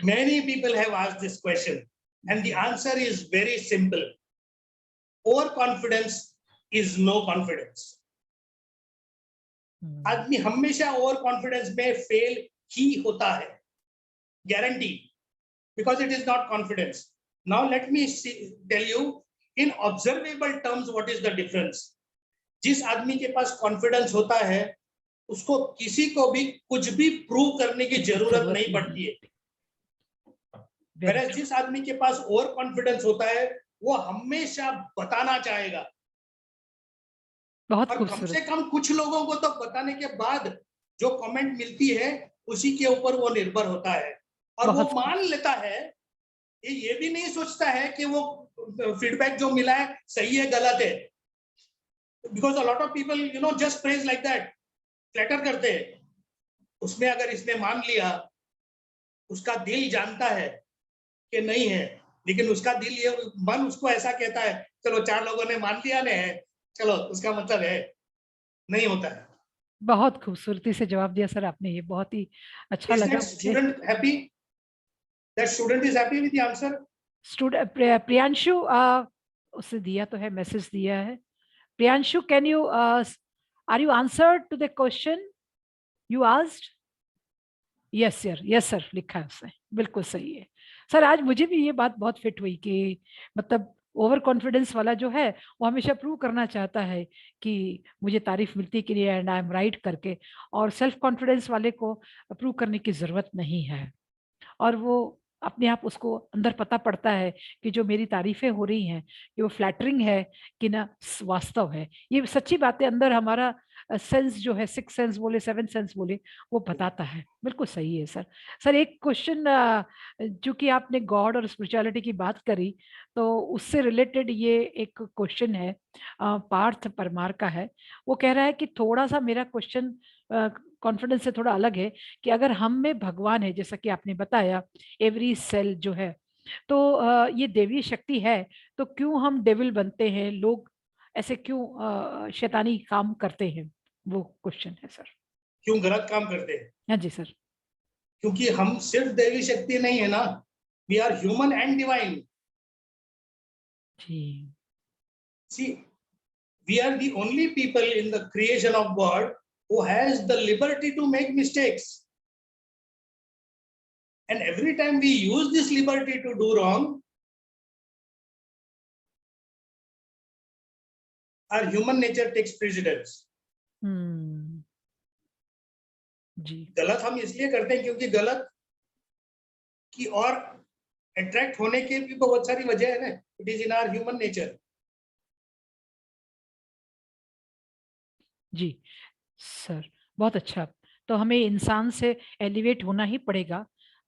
Speaker 1: Many people have asked this question, and the answer is very simple. Overconfidence is no confidence. आदमी हमेशा over confidence में fail ही होता है, guarantee, because it is not confidence. Now let me tell you in observable terms what is the difference. जिस आदमी के पास confidence होता है, उसको किसी को भी कुछ भी प्रूव करने की जरूरत नहीं पड़ती है. Whereas जिस आदमी के पास ओवर कॉन्फिडेंस होता है, वो हमेशा बताना चाहेगा.
Speaker 2: बहुत
Speaker 1: और कम से कम कुछ लोगों को तो बताने के बाद जो कमेंट मिलती है उसी के ऊपर वो निर्भर होता है, और वो मान लेता है. ये भी नहीं सोचता है कि वो फीडबैक जो मिला है सही है गलत है. Because a lot of people just praise like that, flatter करते हैं. उसमें अगर इसने मान लिया, उसका दिल जानता है कि नहीं है, लेकिन उसका दिल ये मन उसको ऐसा कहता है, चलो 4 लोगों ने मान लिया ने, चलो उसका मतलब है. नहीं होता है.
Speaker 2: बहुत खूबसूरती से जवाब दिया सर आपने, ये बहुत ही अच्छा लगा मुझे.
Speaker 1: Student happy? That student is happy with the answer?
Speaker 2: Student Priyanshu, उसने दिया तो है, मैसेज दिया है. Priyanshu, can you are you answered to the question you asked? Yes sir, yes sir लिखा है उसने, बिल्कुल सही है. सर आज मुझे भी ये बात बहुत फिट हुई कि मतलब ओवर कॉन्फिडेंस वाला जो है वो हमेशा प्रूव करना चाहता है कि मुझे तारीफ मिलती कि नहीं एंड आई एम राइट करके, और सेल्फ कॉन्फिडेंस वाले को प्रूव करने की जरूरत नहीं है, और वो अपने आप उसको अंदर पता पड़ता है कि जो मेरी तारीफें हो रही हैं कि वो फ्लैटरिंग है कि ना वास्तव है। ये सच्ची बातें अंदर हमारा सेंस जो है, सिक्स सेंस बोले, सेवन सेंस बोले, वो बताता है। बिल्कुल सही है सर। सर एक क्वेश्चन, जो कि आपने गॉड और स्पिरिचुअलिटी की बात करी, तो उससे रिलेटेड ये एक क्वेश्चन है, पार्थ परमार का है। वो कह रहा है कि थोड़ा सा मेरा क्वेश्चन कॉन्फिडेंस से थोड़ा अलग है, कि अगर हम में भगवान है, जैसा कि आपने बताया, एवरी सेल जो है, तो ये देवी शक्ति है, तो क्यों हम डेविल बनते हैं, लोग ऐसे क्यों शैतानी काम करते हैं? वो क्वेश्चन है सर।
Speaker 1: क्यों गलत काम करते हैं?
Speaker 2: हाँ जी सर।
Speaker 1: क्योंकि हम सिर्फ दैवी शक्ति नहीं है ना, we are human and divine.
Speaker 2: जी।
Speaker 1: See, we are the only people in the creation of God who has the liberty to make mistakes. And every time we use this liberty to do wrong, our human nature takes precedence.
Speaker 2: जी।
Speaker 1: गलत हम इसलिए करते हैं क्योंकि गलत की और attract होने के भी बहुत सारी वजह है ना, it is in our human nature.
Speaker 2: जी सर, बहुत अच्छा। तो हमें इंसान से एलिवेट होना ही पड़ेगा,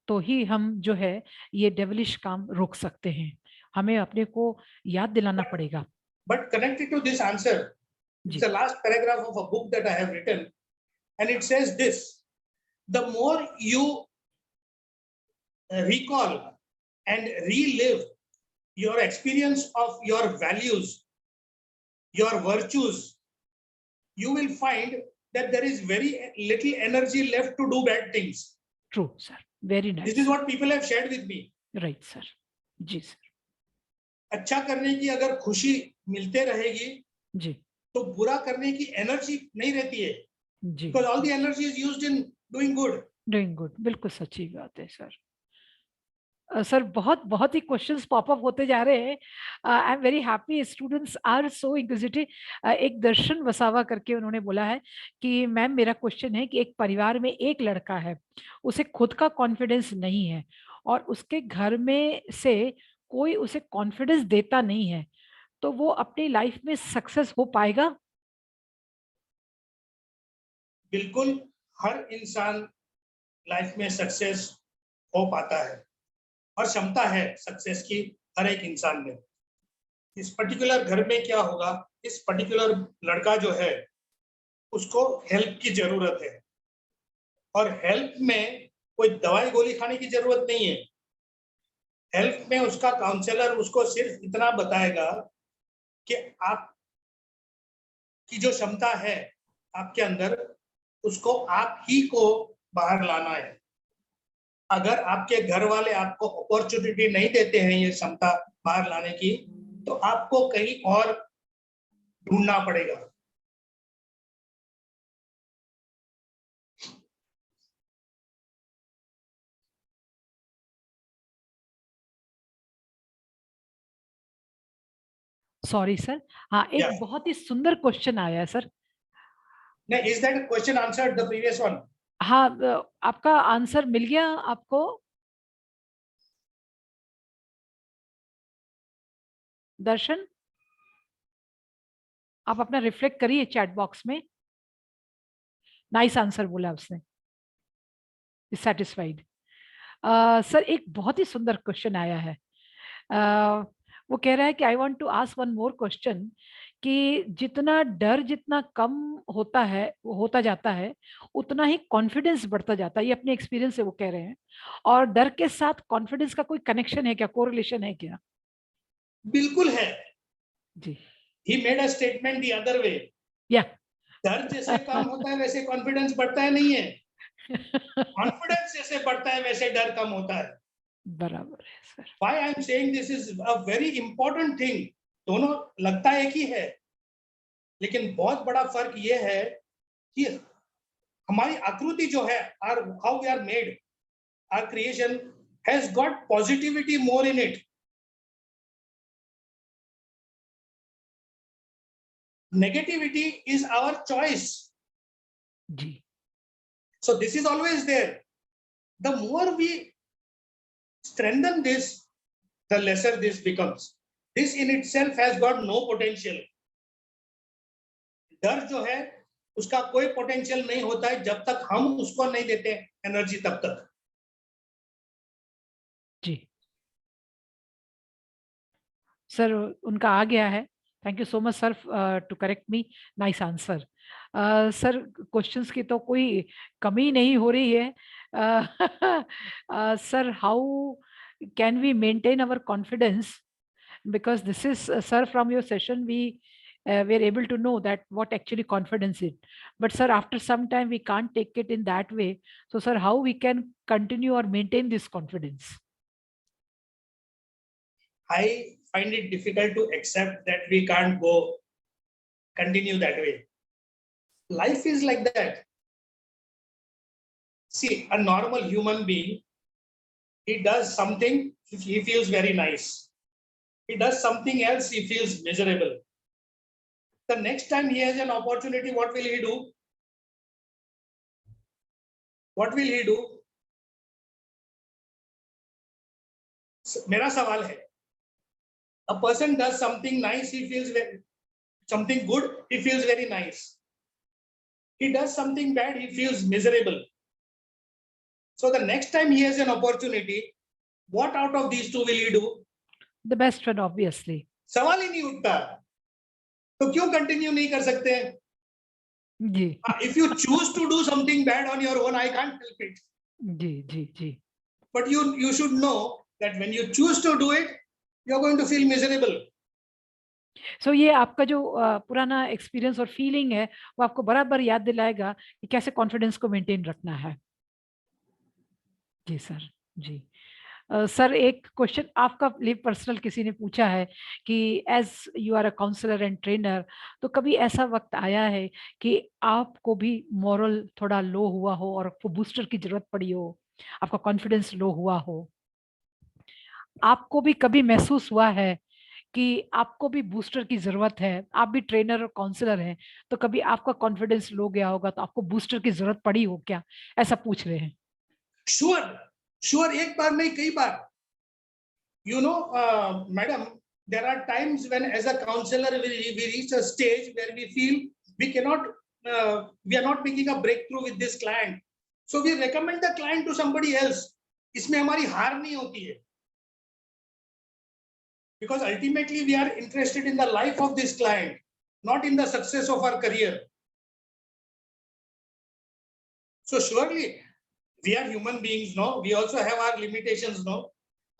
Speaker 2: तो ही हम जो है ये डेविलिश काम रोक सकते हैं। हमें अपने को याद दिलाना पड़ेगा।
Speaker 1: But connected to this answer, it's
Speaker 2: जी।
Speaker 1: the last paragraph of a book that I have written, and it says this: the more you recall and relive your experience of your values, your virtues, you will find that there is very little energy left to do bad things.
Speaker 2: True sir, very
Speaker 1: This is
Speaker 2: nice.
Speaker 1: what people have shared with me.
Speaker 2: Right sir. जी sir.
Speaker 1: अच्छा करने की अगर खुशी मिलते रहेगी,
Speaker 2: जी।
Speaker 1: तो बुरा करने की एनर्जी नहीं रहती है,
Speaker 2: जी।
Speaker 1: because all the energy is used in doing good.
Speaker 2: Doing good, बिल्कुल सच्ची बात है सर। सर बहुत बहुत ही क्वेश्चंस पॉपअप होते जा रहे हैं। I am very happy, students are so inquisitive. एक दर्शन वसावा करके उन्होंने बोला है कि मैम मेरा क्वेश्चन है कि एक परिवार में एक लड़का है, उसे खुद का कॉन्फिडेंस नहीं है, और उसके घर में से कोई उसे कॉन्फिडेंस देता नहीं है, तो वो अपनी लाइफ में सक्सेस हो पाएगा?
Speaker 1: बिल्कुल, हर इंसान लाइफ में सक्सेस हो पाता है और क्षमता है सक्सेस की हर एक इंसान में। इस पर्टिकुलर घर में क्या होगा, इस पर्टिकुलर लड़का जो है उसको हेल्प की जरूरत है, और हेल्प में कोई दवाई गोली खाने की जरूरत नहीं है। हेल्प में उसका काउंसलर उसको सिर्फ इतना बताएगा कि आप की जो क्षमता है आपके अंदर, उसको आप ही को बाहर लाना है। अगर आपके घर वाले आपको अपॉर्चुनिटी नहीं देते हैं ये क्षमता बाहर लाने की, तो आपको कहीं और ढूंढना पड़ेगा।
Speaker 2: Sorry sir. हाँ, एक
Speaker 1: Yeah.
Speaker 2: बहुत ही सुंदर क्वेश्चन आया है sir.
Speaker 1: Now, is that question answered the previous one?
Speaker 2: हाँ, आपका आंसर मिल गया आपको दर्शन? आप अपना रिफ्लेक्ट करिए चैट बॉक्स में। नाइस आंसर बोला उसने, सेटिस्फाइड। सर एक बहुत ही सुंदर क्वेश्चन आया है। वो कह रहा है कि I want to ask one more question, कि जितना डर जितना कम होता है, होता जाता है, उतना ही कॉन्फिडेंस बढ़ता जाता है। ये अपने एक्सपीरियंस से वो कह रहे हैं। और डर के साथ कॉन्फिडेंस का कोई कनेक्शन है क्या, कोरिलेशन है क्या?
Speaker 1: बिल्कुल है।
Speaker 2: जी।
Speaker 1: He made a statement the other way.
Speaker 2: या
Speaker 1: डर जैसे काम होता है वैसे कॉन्फिडेंस बढ़ता है, नहीं है। कॉन्फिडेंस जैसे बढ़ता है वैसे डर कम होता है।
Speaker 2: बराबर है sir.
Speaker 1: Why I am saying this is a very important thing. दोनों लगता एक ही है, लेकिन बहुत बड़ा फर्क ये है कि हमारी आकृति जो है, how we are made, our creation has got positivity more in it. Negativity is our choice.
Speaker 2: Ji,
Speaker 1: So this is always there. The more we strengthen this, the lesser this becomes. This in itself has got no potential. डर जो है उसका कोई potential नहीं होता है जब तक हम उसको नहीं देते एनर्जी तब तक.
Speaker 2: जी सर, उनका आ गया है. Thank you so much sir to correct me. Nice answer. Sir, questions की तो कोई कमी नहीं हो रही है. Sir, how can we maintain our confidence? Because this is, sir, from your session we were able to know that what actually confidence is. But sir, after some time we can't take it in that way. So sir, how we can continue or maintain this confidence?
Speaker 1: I find it difficult to accept that we can't continue that way. Life is like that. See, a normal human being, he does something, he feels very nice. He does something else, he feels miserable. The next time he has an opportunity, what will he do? What will he do? मेरा सवाल है, a person does something nice, he feels something good, he feels very nice. He does something bad, he feels miserable. So the next time he has an opportunity, what out of these two will he do?
Speaker 2: The best one, obviously.
Speaker 1: सवाल ही नहीं उठता. तो क्यों continue नहीं कर सकते?
Speaker 2: जी.
Speaker 1: If you choose to do something bad on your own, I can't help it.
Speaker 2: Ji.
Speaker 1: But you should know that when you choose to do it, you're going to feel miserable.
Speaker 2: So ये आपका जो पुराना experience और feeling है वो आपको बराबर याद दिलाएगा कि कैसे कॉन्फिडेंस को मेंटेन रखना है. जी सर. जी सर, एक क्वेश्चन आपका पर्सनल किसी ने पूछा है कि as you are a counsellor and trainer, तो कभी ऐसा वक्त आया है कि आपको भी मॉरल थोड़ा लो हुआ हो और आपको बूस्टर की जरूरत पड़ी हो, आपका कॉन्फिडेंस लो हुआ हो, आपको भी कभी महसूस हुआ है कि आपको भी बूस्टर की जरूरत है, आप भी ट्रेनर और काउंसलर हैं, तो कभी आपका कॉन्फिडेंस लो गया होगा तो आपको बूस्टर की जरूरत पड़ी हो क्या, ऐसा पूछ रहे हैं?
Speaker 1: श्योर, एक बार नहीं कई बार. You know, madam, there are times when as a counselor we reach a stage where we feel we cannot, we are not making a breakthrough with this client, so we recommend the client to somebody else. इसमें हमारी हार नहीं होती है, because ultimately we are interested in the life of this client, not in the success of our career. So surely we are human beings, no? We also have our limitations, no?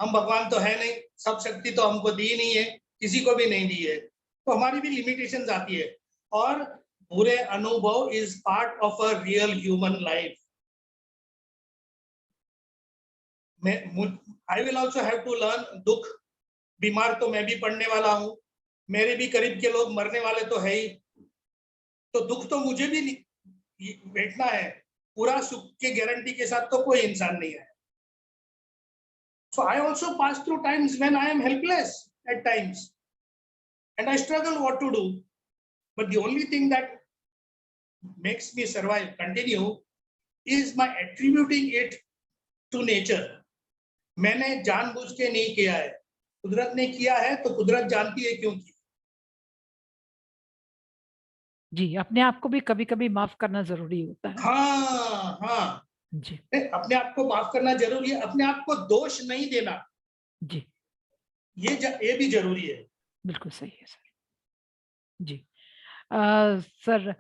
Speaker 1: हम भगवान तो है नहीं, सब शक्ति तो हमको दी नहीं है, किसी को भी नहीं दी है, तो हमारी भी लिमिटेशंस आती है. और बुरे अनुभव is part of a real human life. I will also have to learn. दुख, बीमार तो मैं भी पड़ने वाला हूँ, मेरे भी करीब के लोग मरने वाले तो है ही, तो दुख तो मुझे भी बैठना है. पूरा सुख के गारंटी के साथ तो कोई इंसान नहीं है. So I also pass through times when I am helpless at times, and I struggle what to do. But the only thing that makes me survive, continue, is my attributing it to nature. मैंने जानबूझ के नहीं किया है, कुदरत ने किया है, तो कुदरत जानती है क्यों किया.
Speaker 2: जी, अपने आप को भी कभी-कभी माफ करना जरूरी होता है.
Speaker 1: हाँ
Speaker 2: जी.
Speaker 1: अपने आप को माफ करना जरूरी है, अपने आप को दोष नहीं देना.
Speaker 2: जी,
Speaker 1: ये भी जरूरी है.
Speaker 2: बिल्कुल सही है सर. जी. सर,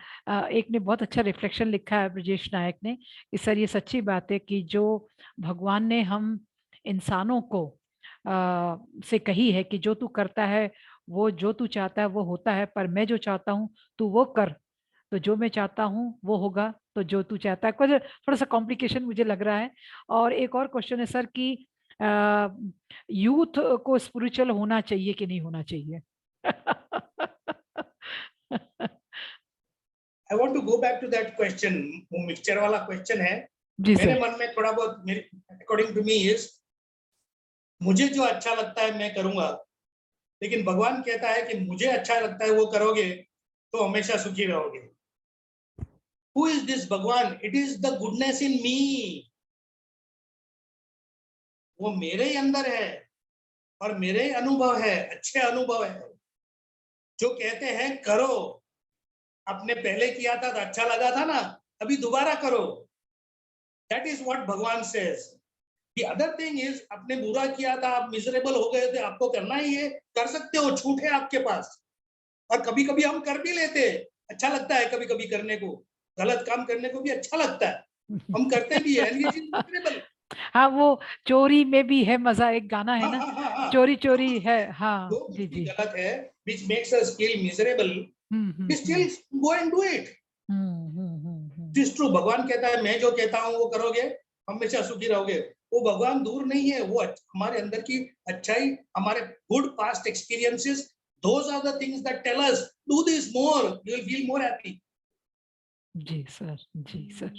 Speaker 2: एक ने बहुत अच्छा रिफ्लेक्शन लिखा है, ब्रजेश नायक ने, कि सर ये सच्ची बात है कि जो भगवान ने हम इंसानों को से कही है कि जो तू करता है वो जो तू चाहता है वो होता है, पर मैं जो चाहता हूँ तू वो कर, तो जो मैं चाहता हूँ वो होगा, तो जो तू चाहता है. कुछ थोड़ा सा कॉम्प्लिकेशन मुझे लग रहा है. और एक और क्वेश्चन है सर कि यूथ को स्पिरिचुअल होना चाहिए कि नहीं होना चाहिए?
Speaker 1: I want to go back to that question. वो मिक्सचर वाला क्वेश्चन है.
Speaker 2: जी
Speaker 1: मेरे
Speaker 2: सर.
Speaker 1: मन में थोड़ा बहुत, अकॉर्डिंग टू मी इज, मुझे जो अच्छा लगता है मैं करूंगा, लेकिन भगवान कहता है कि मुझे अच्छा लगता है वो करोगे तो हमेशा सुखी रहोगे। Who is this भगवान? It is the goodness in me. वो मेरे ही अंदर है और मेरे अनुभव है, अच्छे अनुभव है, जो कहते हैं करो, आपने पहले किया था तो अच्छा लगा था ना, अभी दोबारा करो। That is what भगवान says. The other thing is, आपने बुरा किया था, आप मिजरेबल हो गए थे, आपको करना ही है, कर सकते हो, छूट है आपके पास। और कभी कभी हम कर भी लेते हैं, अच्छा लगता है कभी कभी करने को, गलत काम करने को भी अच्छा लगता है, हम करते भी है। And it is miserable.
Speaker 2: हाँ, वो चोरी में भी है मजा, एक गाना है ना,
Speaker 1: हाँ।
Speaker 2: चोरी चोरी है। हाँ
Speaker 1: जो कुछ
Speaker 2: जी
Speaker 1: भी
Speaker 2: जी।
Speaker 1: गलत है, which makes us feel miserable, we still go and do it. It is true. भगवान कहता है मैं जो कहता हूँ वो करोगे, हमेशा सुखी रहोगे। वो भगवान दूर नहीं है, वो हमारे अंदर की अच्छाई, हमारे good past experiences, those are the things that tell us do this more, you will feel more happy.
Speaker 2: जी सर, जी सर,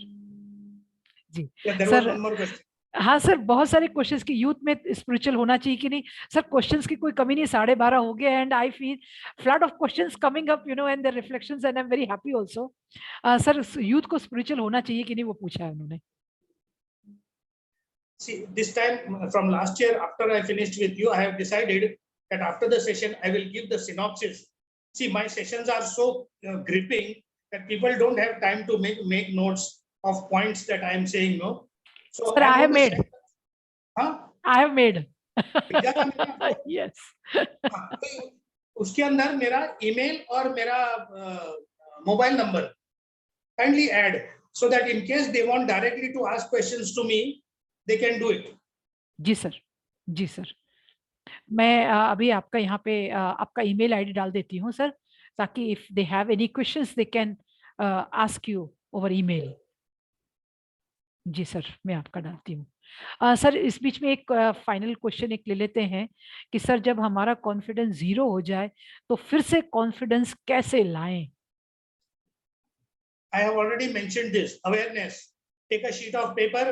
Speaker 2: जी
Speaker 1: Yeah, there was
Speaker 2: sir.
Speaker 1: one more question.
Speaker 2: हाँ सर, बहुत सारे क्वेश्चंस की, यूथ में स्पिरिचुअल होना चाहिए कि नहीं सर? क्वेश्चंस की कोई कमी नहीं, 12:30 हो गए and I feel flood of questions coming up, you know, and the reflections, and I am very happy also. Sir, youth को स्पिरिचुअल होना चाहिए कि नहीं, वो पूछा है उन्होंने।
Speaker 1: See, this time from last year, after I finished with you, I have decided that after the session, I will give the synopsis. See, my sessions are so gripping that people don't have time to make notes of points that I am saying, no. So
Speaker 2: sir, I have
Speaker 1: going to
Speaker 2: made,
Speaker 1: share. हाँ,
Speaker 2: I have made.
Speaker 1: भेजा था मैंने आपको?
Speaker 2: Yes.
Speaker 1: हाँ, तो उसके अंदर मेरा ईमेल और मेरा mobile number kindly add, so that in case they want directly to ask questions to me, they can do it.
Speaker 2: जी सर, जी सर। मैं अभी आपका यहाँ पे आपका ईमेल आईडी डाल देती हूँ सर, ताकि if they have any questions they can ask you over email. जी सर, मैं आपका डालती हूँ। सर, इस बीच में एक फाइनल क्वेश्चन एक ले लेते हैं कि सर, जब हमारा कॉन्फिडेंस 0 हो जाए तो फिर से कॉन्फिडेंस कैसे लाएं?
Speaker 1: I have already mentioned this awareness. Take a sheet of paper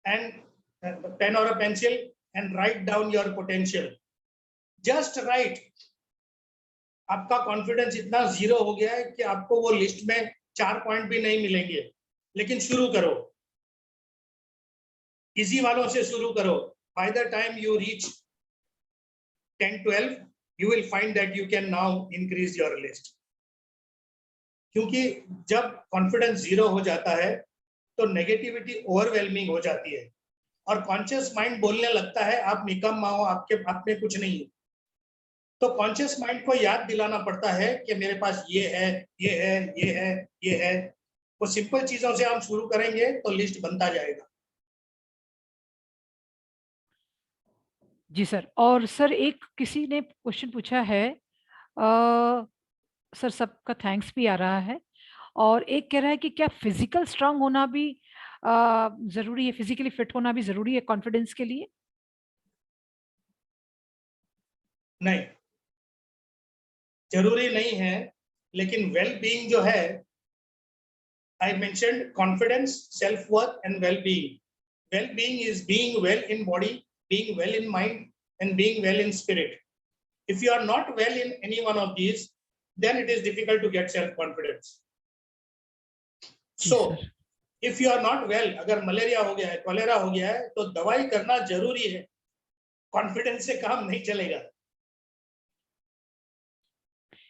Speaker 1: and a pen or a pencil and write down your potential. Just write. आपका कॉन्फिडेंस इतना 0 हो गया है कि आपको वो लिस्ट में 4 पॉइंट भी नहीं मिलेंगे, लेकिन शुरू करो, इजी वालों से शुरू करो। By the time you reach 10-12, you will find that you can now increase your list. क्योंकि जब कॉन्फिडेंस 0 हो जाता है तो नेगेटिविटी ओवरवेलमिंग हो जाती है और कॉन्शियस माइंड बोलने लगता है आप निकम्मा हो, आपके आप में कुछ नहीं है। तो कॉन्शियस माइंड को याद दिलाना पड़ता है कि मेरे पास ये है, ये है, ये है, ये है। वो सिंपल चीजों से हम शुरू करेंगे तो लिस्ट बनता जाएगा।
Speaker 2: जी सर। और सर, एक किसी ने क्वेश्चन पूछा है, सर सबका थैंक्स भी आ रहा है, और एक कह रहा है कि क्या फिजिकल स्ट्रांग होना भी जरूरी है, फिजिकली फिट होना भी जरूरी है कॉन्फिडेंस के लिए?
Speaker 1: नहीं, जरूरी नहीं है, लेकिन वेल बीइंग जो है, I mentioned confidence, self worth and well being. Well being is being well in body, being well in mind, and being well in spirit. If you are not well in any one of these, then it is difficult to get self-confidence. So, if you are not well, अगर malaria हो गया है, cholera हो गया है, तो दवाई करना जरूरी है, कॉन्फिडेंस से काम नहीं चलेगा।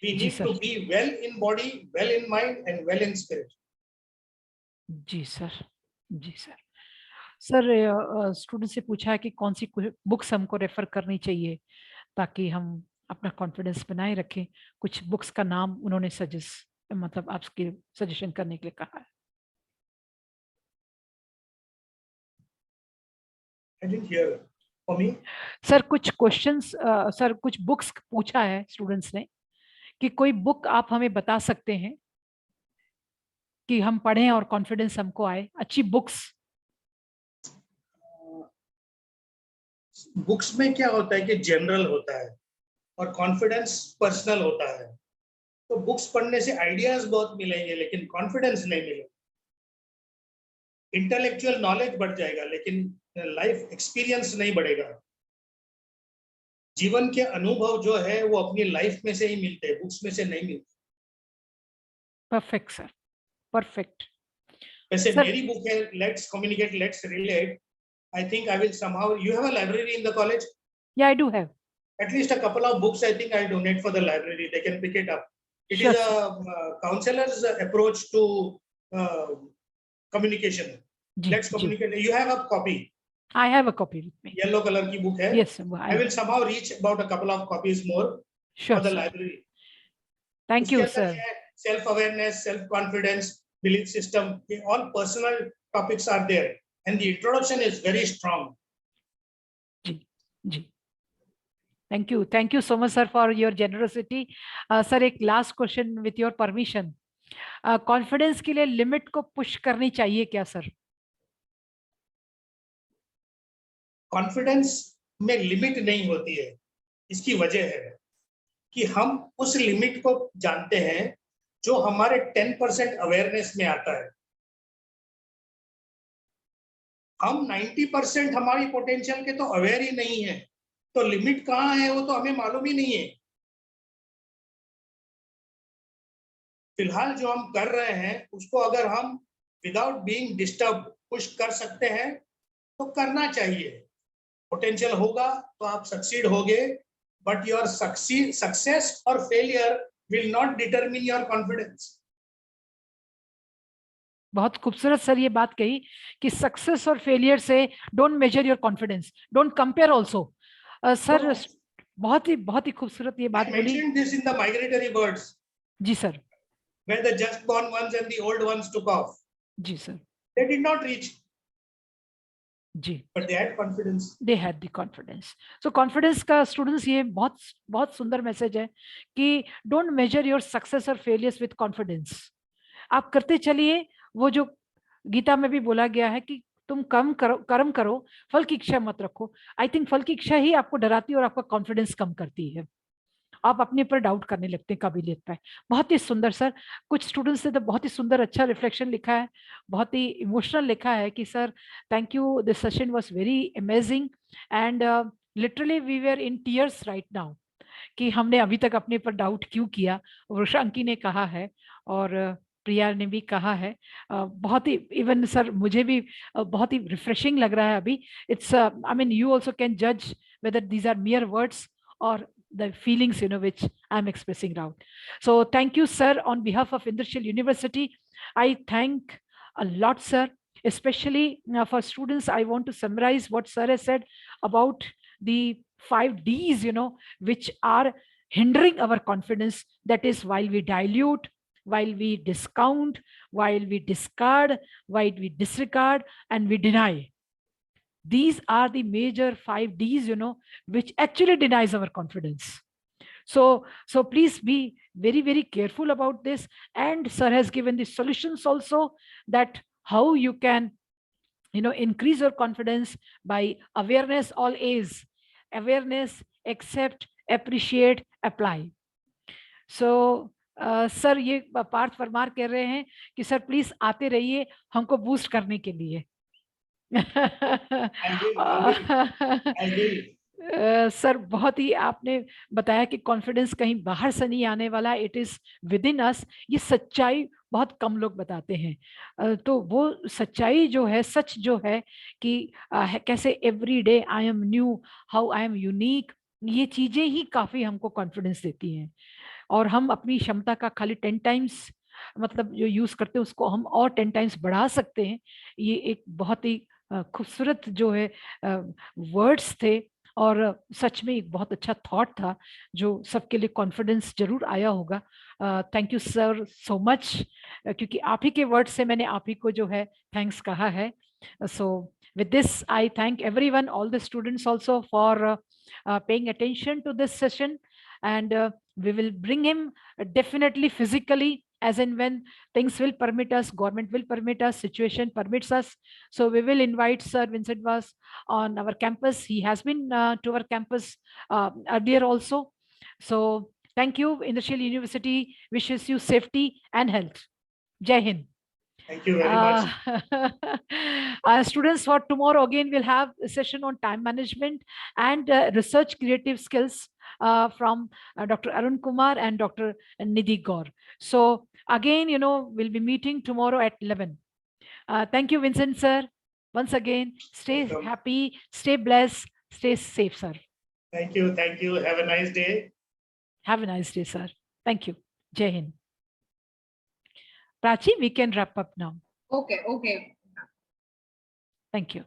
Speaker 1: We need to be well in body, well in mind, and well in spirit.
Speaker 2: जी सर, जी सर। सर, स्टूडेंट से पूछा है कि कौन सी बुक्स हमको रेफर करनी चाहिए ताकि हम अपना कॉन्फिडेंस बनाए रखें। कुछ बुक्स का नाम उन्होंने सजेस्ट, मतलब आपके सजेशन करने के लिए कहा है।
Speaker 1: I didn't hear. For me?
Speaker 2: Sir, कुछ क्वेश्चंस, सर कुछ बुक्स पूछा है स्टूडेंट्स ने कि कोई बुक आप हमें बता सकते हैं कि हम पढ़ें और कॉन्फिडेंस हमको आए, अच्छी बुक्स।
Speaker 1: बुक्स में क्या होता है कि जनरल होता है और कॉन्फिडेंस पर्सनल होता है। तो बुक्स पढ़ने से आइडियाज बहुत मिलेंगे, लेकिन कॉन्फिडेंस नहीं मिलेगा। इंटेलेक्चुअल नॉलेज बढ़ जाएगा, लेकिन लाइफ एक्सपीरियंस नहीं बढ़ेगा। जीवन के अनुभव जो है वो अपनी लाइफ में से ही मिलते हैं, बुक्स में से नहीं मिलते।
Speaker 2: Perfect, sir. Perfect.
Speaker 1: वैसे
Speaker 2: Sir-
Speaker 1: मेरी बुक है Let's Communicate, Let's Relate. I think I will somehow. You have a library in the college?
Speaker 2: Yeah, I do have.
Speaker 1: At least a couple of books I think I'll donate for the library. They can pick it up. It
Speaker 2: Sure,
Speaker 1: is a counselor's approach to communication.
Speaker 2: Ji,
Speaker 1: Let's
Speaker 2: ji.
Speaker 1: communicate. You have a copy.
Speaker 2: I have a copy with me.
Speaker 1: Yellow color की book है.
Speaker 2: Yes,
Speaker 1: I will somehow reach about a couple of copies more
Speaker 2: sure,
Speaker 1: for the
Speaker 2: sir.
Speaker 1: library.
Speaker 2: Thank you, sir.
Speaker 1: Self awareness, self confidence, belief system, all personal topics are there, and the introduction is very strong.
Speaker 2: Ji, ji. Thank you so much, sir, for your generosity. Sir, एक last question with your permission. Confidence के लिए limit को push करनी चाहिए क्या, sir?
Speaker 1: Confidence में limit नहीं होती है. इसकी वजह है कि हम उस लिमिट को जानते हैं जो हमारे 10% अवेयरनेस में आता है. हम 90% हमारी पोटेंशियल के तो अवेयर ही नहीं है, तो लिमिट कहाँ है वो तो हमें मालूम ही नहीं है. फिलहाल जो हम कर रहे हैं उसको अगर हम विदाउट बीइंग डिस्टर्ब पुश कर सकते हैं तो करना चाहिए. पोटेंशियल होगा तो आप सक्सीड होगे, but your success or failure will not determine your confidence.
Speaker 2: बहुत खूबसूरत सर ये बात कही कि सक्सेस और फेलियर से don't major your confidence, don't compare also. Sir बहुत ही खूबसूरत ये बात बोली.
Speaker 1: I mentioned this in the migratory birds.
Speaker 2: जी sir.
Speaker 1: Where the just born ones and the old ones took off.
Speaker 2: जी sir.
Speaker 1: They did not reach.
Speaker 2: जी.
Speaker 1: But they had confidence.
Speaker 2: They had the confidence. So confidence का students ये बहुत सुंदर message है कि don't measure your success or failures with confidence. आप करते चलिए, वो जो गीता में भी बोला गया है कि तुम कर्म करो, फल की इच्छा मत रखो. आई थिंक फल की इच्छा ही आपको डराती है और आपका कॉन्फिडेंस कम करती है. आप अपने पर डाउट करने लगते हैं काबिलियत पर. बहुत ही सुंदर सर. कुछ स्टूडेंट्स ने तो बहुत ही सुंदर अच्छा रिफ्लेक्शन लिखा है, बहुत ही इमोशनल लिखा है कि sir thank you, this session was very amazing and literally we were in tears right now कि हमने अभी तक अपने पर डाउट क्यों किया. रोशांकी ने कहा है और प्रिया ने भी कहा है. बहुत ही इवन सर मुझे भी बहुत ही रिफ्रेशिंग लग रहा है अभी. It's I mean you also can जज whether these are mere words or the feelings which I'm expressing out. So thank you sir on behalf of Indrashil University. I thank a lot sir, especially for students. I want to summarize what sir has said about the 5 Ds which are hindering our confidence. That is, while we dilute, while we discount, while we discard, while we disregard, and we deny. These are the major 5 Ds which actually denies our confidence. So please be very, very careful about this. And sir has given the solutions also, that how you can increase your confidence by awareness, all A's: awareness, accept, appreciate, apply. So sir ये पार्थ परमार कह रहे हैं कि sir please आते रहिए हमको boost करने के लिए. सर बहुत ही आपने बताया कि कॉन्फिडेंस कहीं बाहर से नहीं आने वाला, इट इज विद इन अस. ये सच्चाई बहुत कम लोग बताते हैं. तो वो सच्चाई जो है, सच जो है कि कैसे every day I am new, how I am unique, ये चीजें ही काफी हमको कॉन्फिडेंस देती हैं. और हम अपनी क्षमता का खाली 10 टाइम्स मतलब जो यूज करते हैं उसको हम और 10 टाइम्स बढ़ा सकते हैं. ये एक बहुत ही खूबसूरत जो है वर्ड्स थे और सच में एक बहुत अच्छा थॉट था जो सबके लिए कॉन्फिडेंस जरूर आया होगा. Thank you sir so much, क्योंकि आप ही के वर्ड से मैंने आप ही को जो है थैंक्स कहा है. सो with this I thank everyone, all the students also, for paying attention to this session, and we will bring him definitely physically as and when things will permit us, government will permit us, situation permits us. So we will invite Sir Vincent Vaz on our campus. He has been to our campus earlier also. So thank you. Indrashil University wishes you safety and health. Jai Hind.
Speaker 1: Thank you very much.
Speaker 2: Students, for tomorrow again we'll have a session on time management and research creative skills from Dr. Arun Kumar and Dr. Nidhi Gaur. So Again, we'll be meeting tomorrow at 11. Thank you, Vincent, sir. Once again, stay
Speaker 1: Welcome.
Speaker 2: happy, stay blessed, stay safe, sir.
Speaker 1: Thank you. Thank you. Have a nice day.
Speaker 2: Have a nice day, sir. Thank you. Jai Hind. Prachi, we can wrap up now.
Speaker 3: Okay, okay.
Speaker 2: Thank you.